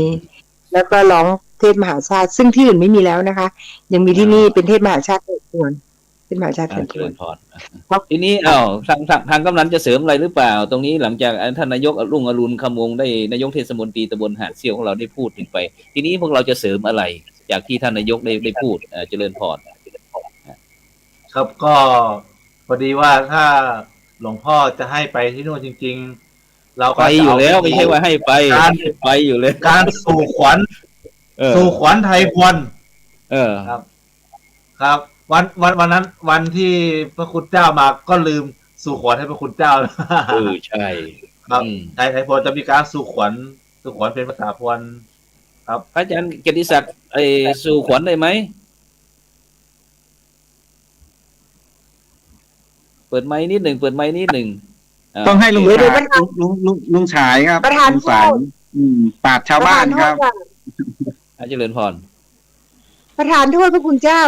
S7: แล้วก็ร้องเทศมหาชาติซึ่งที่อื่นไม่มีแล้วนะคะยังมีที่นี่เป็นเทศมหาชาติควรเป็นมหาชาติ
S1: เจริญพรทีนี้ทางกำนันจะเสริมอะไรหรือเปล่าตรงนี้หลังจากท่านนายกรุ่งอรุณคำวงได้นายกเทศมนตรีตำบลหาดเซี่ยวของเราได้พูดถึงไปทีนี้พวกเราจะเสริมอะไรจากที่ท่านนายกได้พูดเจริญพร
S5: ครับก็พอดีว่าถ้าหลวงพ่อจะให้ไปที่นู่นจริงๆเรา
S1: ไปอยู่แล้วไม่ใช่ว่าให้ไปอยู่เลย
S5: การสู่ขวัญ สู่ขวัญไทยพวน
S1: ครับ
S5: ครับวันนั้นวันที่พระคุณเจ้ามาก็ลืมสู่ขวัญให้พระคุณเจ้า
S1: ใช่
S5: ครับไทยพวนจะมีการสู่ขวัญเป็นภาษาพวนครับ
S1: พระอาจารย์เกียรติศักดิ์สู่ขวัญได้ไหมเปิดไมค์นิดหนึ่ง
S2: ต้องให้ลุงฉายลุงฉายครับ
S7: ประธาน
S2: ลุงฉายปราชญ์ชาวบ้านครับ
S1: อาจารย์เจริญพร
S7: ประธานโทษพระคุณเจ้า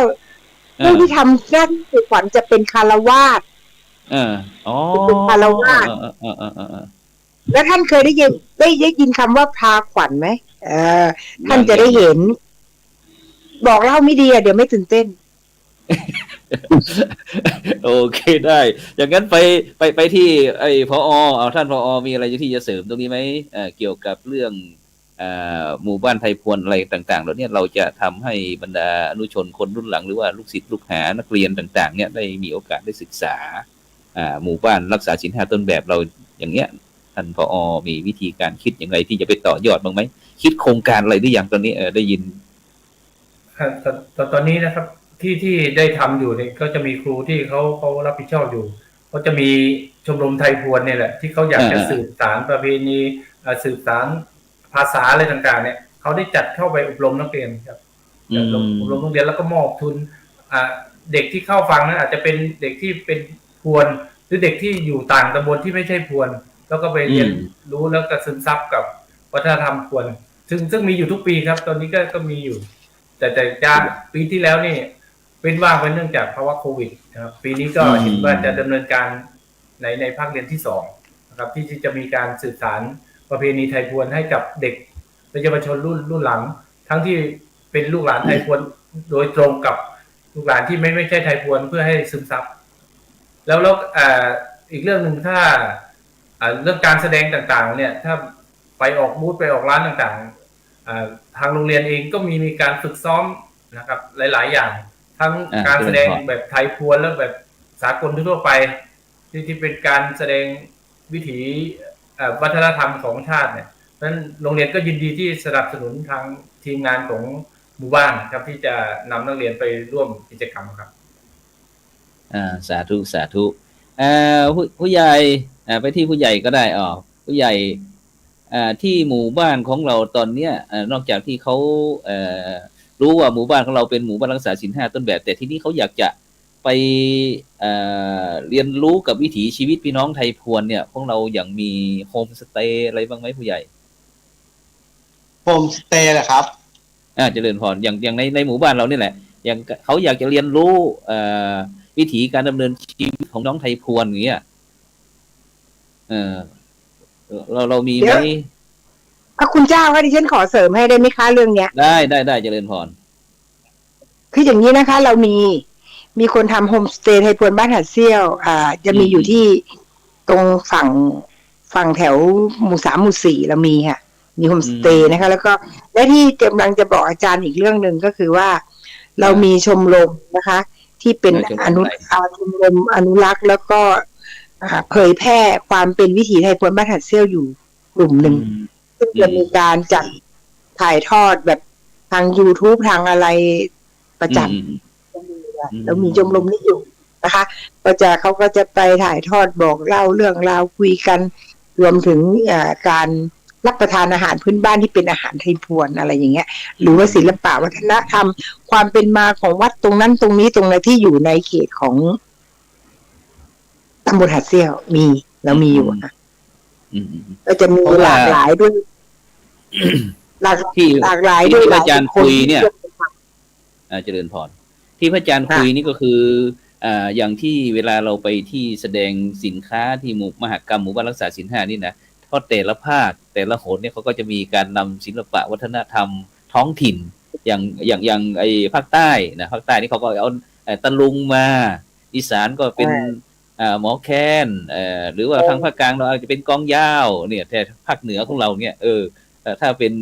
S7: ผู้ที่ทำหน้าที่สู่ขวัญจะเป็นคารวาส
S1: อ๋อ
S7: เป็นคารวาสแล้วท่านเคยได้ยินคำว่าพาขวัญไหมท่านจะได้เห็น บอกเล่าไม่ดีเดี๋ยวไม่ตื่นเต้น
S1: โอเคได้ อย่างนั้นไปที่ผอ.เอาท่านผอ.มีอะไรที่จะเสริมตรงนี้ไหมเกี่ยวกับเรื่องหมู่บ้านไทยพวนอะไรต่างๆเหล่านี้เราจะทำให้บรรดาอนุชนคนรุ่นหลังหรือว่าลูกศิษย์ลูกหานักเรียนต่างๆเนี่ยได้มีโอกาสได้ศึกษาหมู่บ้านรักษาศีล5ต้นแบบเราอย่างเงี้ยท่านผอ.มีวิธีการคิดอย่างไรที่จะไปต่อยอดบ้างไหมคิดโครงการอะไรหรือยังตอนนี้ได้ยิน
S4: ตอนนี้นะครับที่ได้ทำอยู่เนี่ยก็จะมีครูที่เขารับผิดชอบอยู่เขาจะมีชมรมไทยพวนเนี่ยแหละที่เขาอยากจะสืบสานประเพณีสืบสานภาษาอะไรต่างๆเนี่ยเขาได้จัดเข้าไปอบรมนักเรียนครับอบรมนักเรียนแล้วก็มอบทุนเด็กที่เข้าฟังนั้นอาจจะเป็นเด็กที่เป็นพวนหรือเด็กที่อยู่ต่างตำบลที่ไม่ใช่พวนแล้วก็ไปเรียนรู้แล้วก็ซึมซับกับวัฒนธรรมพวนซึ่งมีอยู่ทุกปีครับตอนนี้ก็มีอยู่แต่จากปีที่แล้วนี่เป็นว่างไปเนื่องจากภาวะโควิดนะครับปีนี้ก็เห็นว่าจะดำเนินการในภาคเรียนที่2นะครับที่จะมีการสื่อสารประเพณีไทยพวนให้กับเด็กและเยาวชนรุ่นหลังทั้งที่เป็นลูกหลานไทยพวนโดยตรงกับลูกหลานที่ไม่ใช่ไทยพวนเพื่อให้ซึมซับแล้วอีกเรื่องหนึ่งถ้าเรื่องการแสดงต่างๆเนี่ยถ้าไปออกบูธไปออกร้านต่างๆทางโรงเรียนเองก็มีการฝึกซ้อมนะครับหลายๆอย่างทั้งการแสดงแบบไทยพวนและแบบสากลทั่วไปที่เป็นการแสดงวิถีวัฒนธรรมของชาติเนี่ยเพราะฉะนั้นโรงเรียนก็ยินดีที่สนับสนุนทางทีมงานของหมู่บ้านครับที่จะนำนักเรียนไปร่วมกิจกรรมครับ
S1: สาธุผู้ใหญ่ไปที่ผู้ใหญ่ก็ได้ผู้ใหญ่ที่หมู่บ้านของเราตอนเนี้ยนอกจากที่เขารู้ว่าหมู่บ้านของเราเป็นหมู่บ้านรักษาศีล5ต้นแบบแต่ที่นี้เขาอยากจะไปเรียนรู้กับวิถีชีวิตพี่น้องไทยพวนเนี่ยของเราอย่างมีโฮมสเตย์อะไรบ้างไหมผู้ใหญ่
S3: โฮมสเตย์แหละครับ
S1: เจริญพรอย่างในหมู่บ้านเรานี่แหละอย่างเขาอยากจะเรียนรู้วิถีการดำเนินชีวิตของน้องไทยพวนอย่างเงี้ยเรามีไหม
S7: คุณเจ้าค่ะดิฉันขอเสริมให้ได้ไหมคะเรื่องเนี้ย
S1: ได้เจริญพร
S7: คืออย่างนี้นะคะเรามีคนทำโฮมสเตย์ไทยพวนบ้านหัดเซี่ยวจะมีอยู่ที่ตรงฝั่งแถวหมู่3หมู่4เรามีค่ะมีโฮมสเตย์นะคะแล้วก็และที่กำลังจะบอกอาจารย์อีกเรื่องหนึ่งก็คือว่าเรามีชมรมนะคะที่เป็นชมรมอนุรักษ์แล้วก็เผยแพร่ความเป็นวิถีไทยพวนบ้านหัดเซี่ยวอยู่กลุ่มหนึ่งซึ่งจะมีการจัดถ่ายทอดแบบทาง YouTube ทางอะไรประจำแล้วมีชมรมนี้อยู่นะคะเขาก็จะไปถ่ายทอดบอกเล่าเรื่องราวคุยกันรวมถึงการรับประทานอาหารพื้นบ้านที่เป็นอาหารไทยพวนอะไรอย่างเงี้ยหรือว่าศิลปะวัฒนธรรมความเป็นมาของวัดตรงนั้นตรงนี้ตรงไหนที่อยู่ในเขตของตำบลหัดเซี่ยวมีอยู่ค่ะก็จะมีหลากหลายด้วยหลากหลายด้วย
S1: อาจารย์คุยเนี่ยเจริญพรที่พระอาจารย์คุยนี่ก็คืออย่างที่เวลาเราไปที่แสดงสินค้าที่มหกรรมหมู่บ้านรักษาศีล5นี่นะเพราะแต่ละภาคแต่ละโหนเนี่ยเขาก็จะมีการนำศิลปะวัฒนธรรมท้องถิ่นอย่างไอ้ภาคใต้นะภาคใต้นี่เขาก็เอาตะลุงมาอีสานก็เป็นหมอแคนหรือว่าทางภาคกลางเราอาจจะเป็นกองยาวเนี่ยแต่ภาคเหนือของเราเนี่ยถ้าเป็น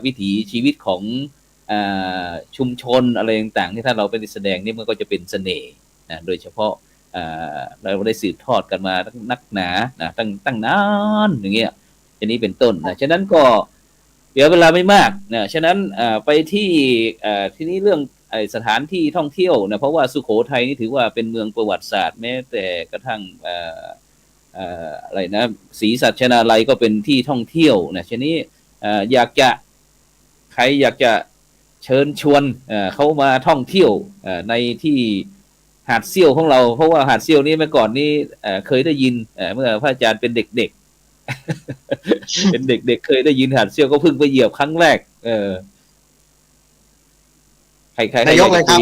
S1: วิถีชีวิตของชุมชนอะไรต่างๆที่ถ้าเราไปแสดงนี่มันก็จะเป็นเสน่ห์นะโดยเฉพาะเราได้สืบทอดกันมานักหนานะตั้งนานอย่างเงี้ยอันนี้เป็นต้นนะฉะนั้นก็เ เหลือเวลาไม่มากนะฉะนั้นไปที่ทีนี้เรื่องสถานที่ท่องเที่ยวนะเพราะว่าสุโขทัยนี่ถือว่าเป็นเมืองประวัติศาสตร์แม้แต่กระทั่งอะไรนะศรีสัชนาลัยก็เป็นที่ท่องเที่ยวนะฉะนี้อยากจะใครอยากจะเชิญชวนเขามาท่องเที่ยวในที่หาดเซี่ยวของเราเพราะว่าหาดเซี่ยวนี้เมื่อก่อนนี้เคยได้ยินเมื่อพระอาจารย์เป็นเด็กๆ เป็นเด็กๆเคยได้ยินหาดเซี่ยวก็เพิ่งไปเหยียบครั้งแรกใคร
S3: นายกเลยครับ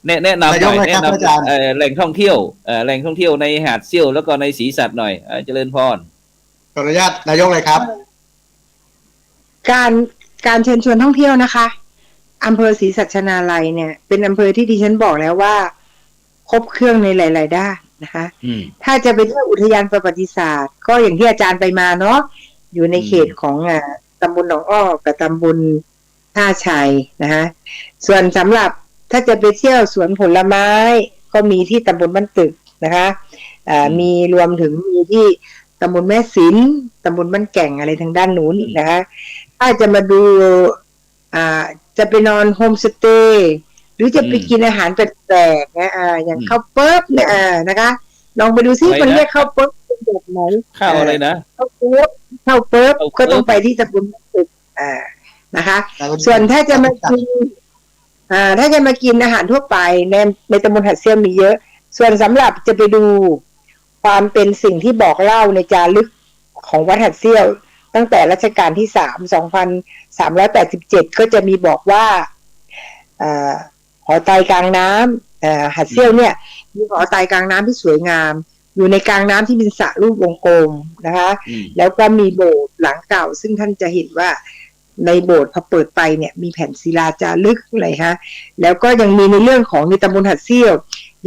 S1: แนะนำหน่อยแนะนำแหล่งท่องเที่ยวในหาดเซี่ยวแล้วก็ในศรีสัชหน่อยเจริญพร
S3: ขออนุญาตนายกเลยครับ
S7: การเชิญชวนท่องเที่ยวนะคะอำเภอศรีสัชนาลัยเนี่ยเป็นอำเภอที่ดิฉันบอกแล้วว่าครบเครื่องในหลายๆด้านนะคะถ้าจะไปเที่ยวอุทยานประวัติศาสตร์ก็อย่างที่อาจารย์ไปมาเนาะอยู่ในเขตของตำบลหนองอ้อกับตำบลท่าชัยนะคะส่วนสำหรับถ้าจะไปเที่ยวสวนผลไม้ก็มีที่ตำบลบ้านตึกนะคะมีรวมถึงมีที่ตำบลแม่สินตำบลบ้านแก่งอะไรทางด้านนู้นอีกนะคะถ้าจะมาดูจะไปนอนโฮมสเตย์หรือจะไปกินอาหารแปลกๆนะอย่างข้าวเปิ๊บเนี่ยนะคะลองไปดูซิมันเรียกข้าวเปิ๊บเป็นแบบไหน
S1: ข้าวอะไรนะ
S7: ข้าวเปิ๊บก็ต้องไปที่ตำบลบ้านตึกนะคะส่วนถ้าจะมากินอาหารทั่วไปในตำบลหาดเซี่ยวมีเยอะส่วนสำหรับจะไปดูความเป็นสิ่งที่บอกเล่าในจารึกของวัดหาดเซี่ยวตั้งแต่รัชกาลที่2387ก็จะมีบอกว่าหอไตรกลางน้ำหาดเซี่ยวเนี่ยมีหอไตรกลางน้ำที่สวยงามอยู่ในกลางน้ำที่เป็นสระรูปวงกลมนะคะแล้วก็มีโบสถ์หลังเก่าซึ่งท่านจะเห็นว่าในโบสถ์พอเปิดไปเนี่ยมีแผ่นศิลาจารึกอะไรฮะแล้วก็ยังมีในเรื่องของในตำบลหาดเซี่ยว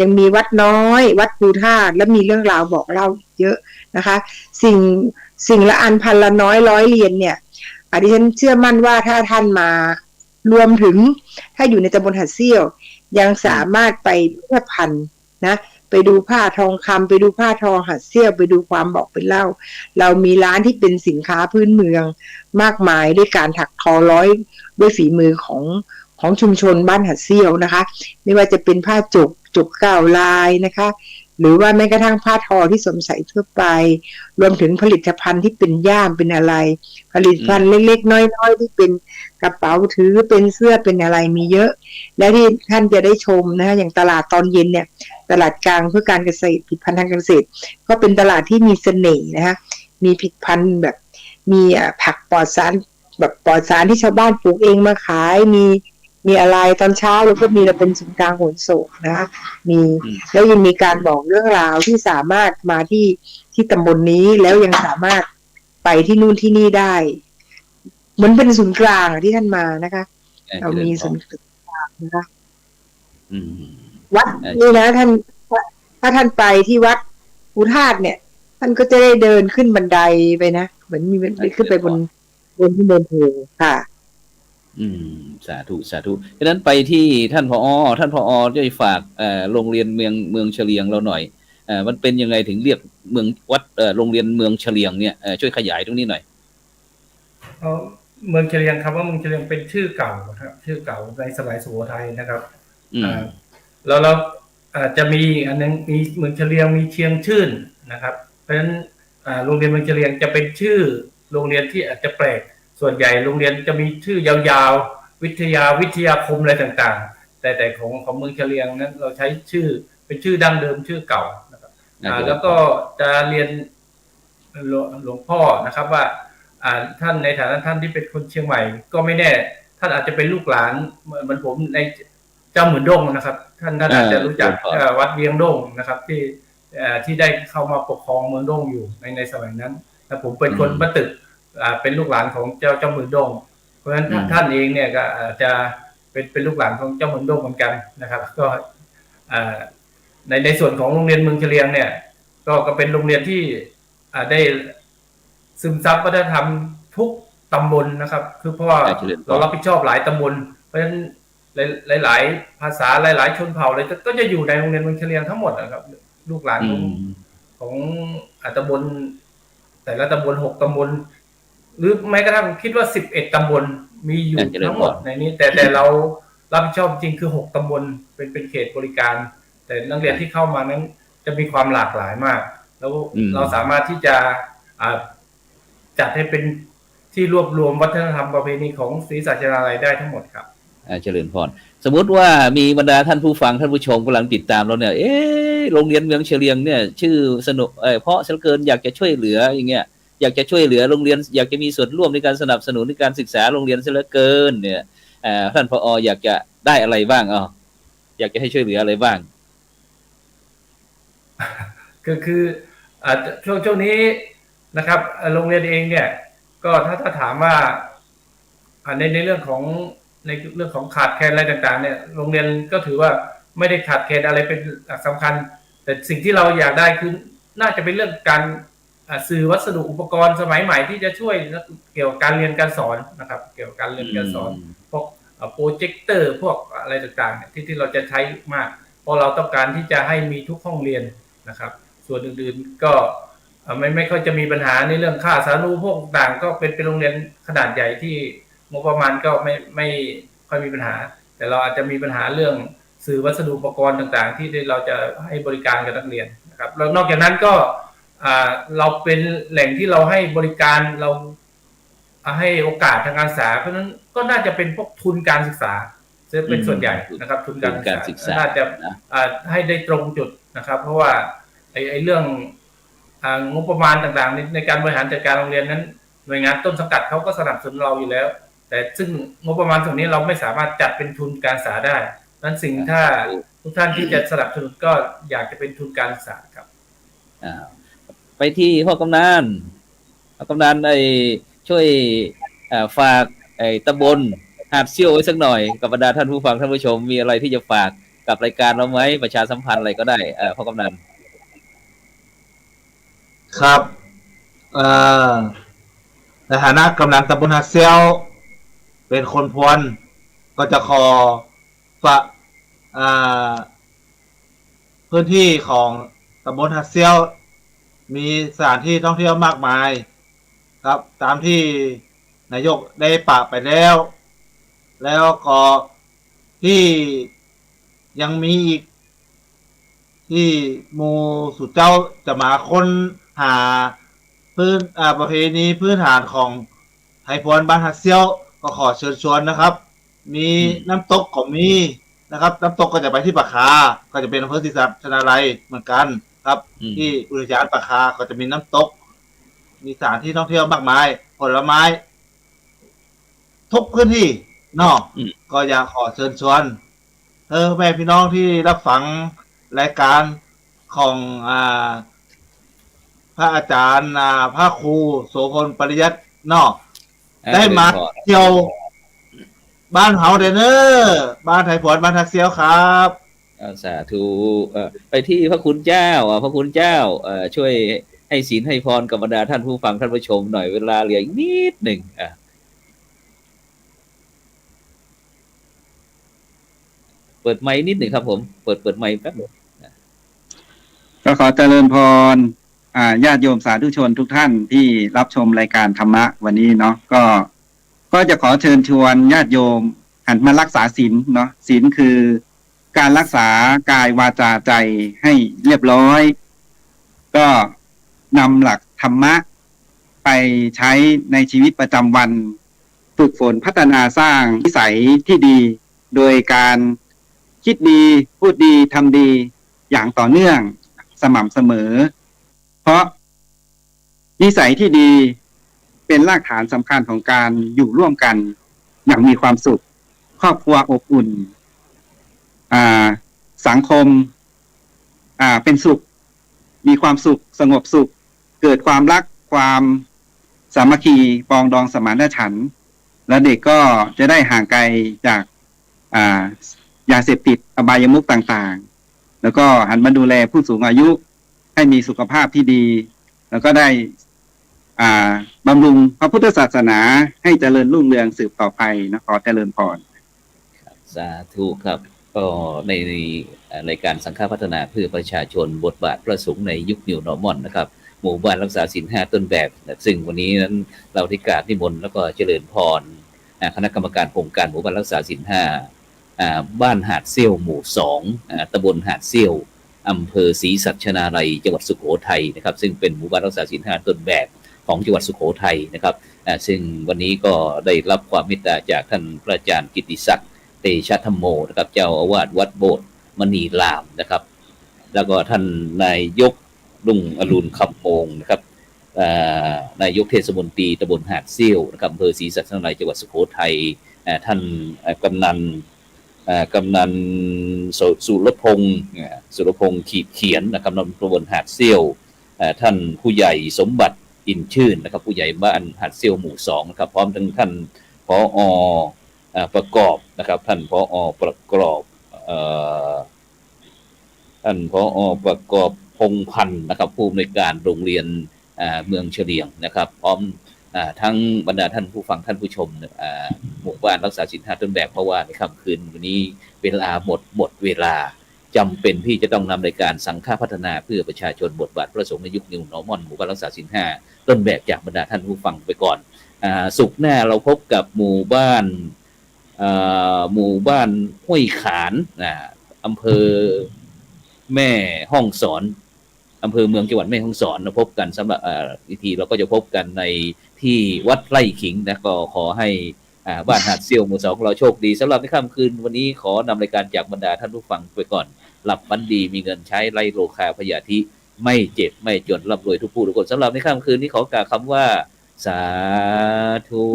S7: ยังมีวัดน้อยวัดภูธาตุและมีเรื่องราวบอกเล่าเยอะนะคะสิ่งละอันพันละน้อยร้อยเรียนเนี่ยดิฉันเชื่อมั่นว่าถ้าท่านมารวมถึงถ้าอยู่ในตำบลหาดเซี่ยวยังสามารถไปพิพิธภัณฑ์นะไปดูผ้าทองคำไปดูผ้าทอหาดเซี่ยวไปดูความบอกเป็นเล่าเรามีร้านที่เป็นสินค้าพื้นเมืองมากมายด้วยการถักทอร้อยด้วยฝีมือของชุมชนบ้านหาดเซี่ยวนะคะไม่ว่าจะเป็นผ้าจุก9 ลายนะคะหรือว่าแม้กระทั่งผ้าทอที่สวมใส่ทั่วไปรวมถึงผลิตภัณฑ์ที่เป็นย่ามเป็นอะไรผลิตภัณฑ์เล็กๆน้อยๆที่เป็นกระเป๋าถือเป็นเสื้อเป็นอะไรมีเยอะและที่ท่านจะได้ชมนะคะอย่างตลาดตอนเย็นเนี่ยตลาดกลางเพื่อการเกษตรผลิตภัณฑ์ทางการเกษตรก็เป็นตลาดที่มีเสน่ห์นะคะมีผลิตภัณฑ์แบบมีผักปลอดสารแบบปลอดสารที่ชาวบ้านปลูกเองมาขายมีอะไรตอนเช้าแล้วก็มีเราเป็นศูนย์กลางขนส่งนะคะมีแล้วยังมีการบอกเรื่องราวที่สามารถมาที่ตำบลนี้แล้วยังสามารถไปที่นู่นที่นี่ได้เหมือนเป็นศูนย์กลางที่ท่านมานะคะเรามีศูนย์กลางนะคะวัดนี่นะท่านถ้าท่านไปที่วัดภูธาตุเนี่ยท่านก็จะได้เดินขึ้นบันไดไปนะเหมือนมีขึ้นไปบนที่เดินเทค่ะ
S1: สาธุฉะนั้นไปที่ท่านผอจะฝากโรงเรียนเมืองเฉลียงเราหน่อยมันเป็นยังไงถึงเรียกเมืองวัดโรงเรียนเมืองเฉลียงเนี่ยช่วยขยายตรงนี้หน่อย
S4: เมืองเฉลียงครับว่าเมืองเฉลียงเป็นชื่อเก่าครับชื่อเก่าในสมัยสุโขทัยนะครับแล้วเราจะมีอันนึงมีเมืองเฉลียงมีเชียงชื่นนะครับเพราะฉะนั้นโรงเรียนเมืองเฉลียงจะเป็นชื่อโรงเรียนที่อาจจะแปลกส่วนใหญ่โรงเรียนจะมีชื่อยาวๆวิทยาคมอะไรต่างๆแต่ของเมืองเฉลียงนั้นเราใช้ชื่อเป็นชื่อดั้งเดิมชื่อเก่านะครับแล้วก็จะเรียนหลวงพ่อนะครับว่าท่านในฐานะท่านที่เป็นคนเชียงใหม่ก็ไม่แน่ท่านอาจจะเป็นลูกหลานเหมือนผมในเจ้าหมื่นด้งนะครับท่านอาจจะรู้จักวัดเวียงด้งนะครับที่ได้เข้ามาปกครองเมืองด้งอยู่ในสมัยนั้นแต่ผมเป็นคนบ้านตึกเป็นลูกหลานของเจ้าหมื่นด้งเพราะฉะนั้นท่านเองเนี่ยก็จะเป็นลูกหลานของเจ้าหมื่นด้งเหมือนกันนะครับก็ในส่วนของโรงเรียนเมืองเฉลียงเนี่ยก็เป็นโรงเรียนที่ได้ซึมซับวัฒนธรรมทุกตำบลนะครับคือเพราะว่าเรารับผิดชอบหลายตำบลเพราะฉะนั้นหลายภาษาหลายชนเผ่าเลยก็จะอยู่ในโรงเรียนเมืองเฉลียงทั้งหมดนะครับลูกหลานของตำบลแต่ละตำบล6 ตำบล หรือแม้กระทั่งคิดว่า11 ตำบลมีอยู่ทั้งหมดในนี้แต่เรารับผิดชอบจริงคือ6 ตำบลเป็นเขตบริการแต่นักเรียนที่เข้ามานั้นจะมีความหลากหลายมากแล้วเราสามารถที่จะจัดให้เป็นที่รวบรวมวัฒนธรรมประเพณีของศรีสัชนาลัยได้ทั้งหมดครับ
S1: เจริญพรสมมุติว่ามีบรรดาท่านผู้ฟังท่านผู้ชมกำลังติดตามเราเนี่ยโรงเรียนเมืองเฉลียงเนี่ยชื่อสนุกเพราะเสียเหลือเกินอยากจะช่วยเหลืออย่างเงี้ยอยากจะช่วยเหลือโรงเรียนอยากจะมีส่วนร่วมในการสนับสนุนในการศึกษาโรงเรียนเสียเหลือเกินเนี่ยท่านผอ.อยากจะได้อะไรบ้างอยากจะให้ช่วยเหลืออะไรบ้าง
S4: คือช่วงนี้นะครับโรงเรียนเองเนี่ยก็ถ้าถามว่าในเรื่องของขาดแคลนอะไรต่างๆเนี่ยโรงเรียนก็ถือว่าไม่ได้ขาดแคลนอะไรเป็นหลักสำคัญแต่สิ่งที่เราอยากได้คือน่าจะเป็นเรื่องการสื่อวัสดุอุปกรณ์สมัยใหม่ที่จะช่วยเกี่ยวกับการเรียนการสอนนะครับเกี่ยวกับการเรียนการสอนพวกโปรเจคเตอร์พวกอะไรต่างๆที่เราจะใช้มากเพราะเราต้องการที่จะให้มีทุกห้องเรียนนะครับส่วนอื่นๆก็ไม่ค่อยจะมีปัญหาในเรื่องค่าสาธารณูปโภคต่างก็เป็นโรงเรียนขนาดใหญ่ที่งบประมาณก็ไม่ค่อยมีปัญหาแต่เราอาจจะมีปัญหาเรื่องสื่อวัสดุอุปกรณ์ต่างๆที่เราจะให้บริการกับนักเรียนนะครับแล้วนอกจากนั้นก็เราเป็นแหล่งที่เราให้บริการเราให้โอกาสทางการศึกษาเพราะฉะนั้นก็น่าจะเป็นพวกทุนการศึกษาจะเป็นส่วนใหญ่นะครับทุนการศึกษาน่าจะให้ได้ตรงจุดนะครับเพราะว่าไอ้เรื่องงบประมาณต่างๆในการบริหารจัดการโรงเรียนนั้นหน่วยงานต้นสังกัดเขาก็สนับสนุนเราอยู่แล้วแต่ซึ่งงบประมาณตรงนี้เราไม่สามารถจัดเป็นทุนการศึกษาได้นั้นสิ่งถ้าทุกท่านที่จะสนับสนุนก็อยากจะเป็นทุนการศึกษาครับ
S1: ไปที่พ่อกำนันช่วยฝากตำบลหาดเซี่ยวไว้สักหน่อยกับบรรดาท่านผู้ฟังท่านผู้ชมมีอะไรที่จะฝากกับรายการเราไหมประชาสัมพันธ์อะไรก็ได้พ่อกำนัน
S5: ครับในฐานะกำนันตำบลหาดเซี่ยวเป็นคนพวนก็จะขอฝากพื้นที่ของตำบลหาดเซี่ยวมีสถานที่ท่องเที่ยวมากมายครับตามที่นายกได้ปากไปแล้วก็ที่ยังมีอีกที่หมู่สุดเจ้าจะมาค้นหาประเพณีพื้นฐานของไทยพวนบ้านหาดเซี่ยวก็ขอเชิญชวนนะครับมีน้ำตกก็มีนะครับน้ำตกก็จะไปที่ปากคาก็จะเป็นอำเภอศรีสัชนาลัยเหมือนกันครับที่อุทยานปากคาก็จะมีน้ำตกมีสถานที่ท่องเที่ยวมากมายผลไม้ทุกพื้นที่นอกก็อยากขอเชิญชวนแม่พี่น้องที่รับฟังรายการของพระอาจารย์พระครูโสพลปริยัตินอกได้มาเที่ยวบ้านเฮาเดนเนอร์บ้านไทยพวนบ้านทักเซียวครับ
S1: สาธุไปที่พระคุณเจ้าช่วยให้ศีลให้พรกับบรรดาท่านผู้ฟังท่านผู้ชมหน่อยเวลาเหลืออีกนิดหนึ่งเปิดไมค์นิดหนึ่งครับผมเปิดไมค์แป๊บนึง
S2: ก็ขอเจริญพรญาติโยมสาธุชนทุกท่านที่รับชมรายการธรรมะวันนี้เนาะก็จะขอเชิญชวนญาติโยมหันมารักษาศีลเนาะศีลคือการรักษากายวาจาใจให้เรียบร้อยก็นำหลักธรรมะไปใช้ในชีวิตประจำวันฝึกฝนพัฒนาสร้างนิสัยที่ดีโดยการคิดดีพูดดีทำดีอย่างต่อเนื่องสม่ำเสมอเพราะนิสัยที่ดีเป็นรากฐานสำคัญของการอยู่ร่วมกันอย่างมีความสุขครอบครัวอบอุ่นสังคมเป็นสุขมีความสุขสงบสุขเกิดความรักความสามัคคีปองดองสมานฉันท์และเด็กก็จะได้ห่างไกลจากยาเสพติดอบายมุขต่างๆแล้วก็หันมาดูแลผู้สูงอายุให้มีสุขภาพที่ดีแล้วก็ได้บำรุงพระพุทธศาสนาให้เจริญรุ่งเรืองสืบต่อไปนะขอเจริญพร
S1: สาธุครับก็ในรายการสังฆพัฒนาเพื่อประชาชนบทบาทพระสงฆ์ในยุค New Normal นะครับ หมู่บ้านรักษาศีล5ต้นแบบซึ่งวันนี้นั้นเราได้กราบนิมนต์แล้วก็เจริญพรคณะกรรมการโครงการหมู่บ้านรักษาศีล5บ้านหาดเซี่ยวหมู่2ตำบลหาดเซี่ยวอำเภอศรีสัชนาลัยจังหวัดสุโขทัยนะครับซึ่งเป็นหมู่บ้านรักษาศีล5ต้นแบบของจังหวัดสุโขทัยนะครับซึ่งวันนี้ก็ได้รับความเมตตาจากท่านพระอาจารย์กิตติศักดิ์เตชะธรรมโมนะครับเจ้าอาวาสวัดโบสถ์มณีรามนะครับแล้วก็ท่านนายกรุ่งอรุณคำโมงนะครับนายกเทศมนตรีตำบลหาดเซี่ยวนะครับอำเภอศรีสัชนาลัยจังหวัดสุโขทัยท่านกำนันสุรพงษ์ขีดเขียนนะครับนำตำบลหาดเซี่ยวท่านผู้ใหญ่สมบัติอินชื่นนะครับผู้ใหญ่บ้านหาดเซี่ยวหมู่2นะครับพร้อมทั้งท่านผอ.ประกอบนะครับท่านผอ.ประกอบท่านผอ.ประกอบพงพันธ์นะครับผู้อำนวยการโรงเรียนเมืองเฉลียงนะครับพร้อมทั้งบรรดาท่านผู้ฟังท่านผู้ชมหมู่บ้านรักษาศีล5ต้นแบบเพราะว่าในค่ำคืนวันนี้เวลาหมดเวลาจำเป็นที่จะต้องนำรายการสังฆพัฒนาเพื่อประชาชนบทบาทพระสงฆ์ในยุค New Normal หมู่บ้านรักษาศีล5ต้นแบบจากบรรดาท่านผู้ฟังไปก่อนศุกร์หน้าเราพบกับหมู่บ้านห้วยขานอำเภอแม่ฮ่องสอนอำเภอเมืองจังหวัดแม่ฮ่องสอนเราพบกันสำหรับวิธีเราก็จะพบกันในที่วัดไร่ขิงนะก็ขอให้บ้านหาดเซี่ยวหมู่2ของเราโชคดีสำหรับในค่ำคืนวันนี้ขอนำรายการจากบรรดาท่านผู้ฟังไปก่อนหลับฝันดีมีเงินใช้ไร้โรคาพยาธิไม่เจ็บไม่จนร่ำรวยทุกผู้ทุกคนสำหรับในค่ำคืนนี้ขอกล่าวคำว่าสาธุ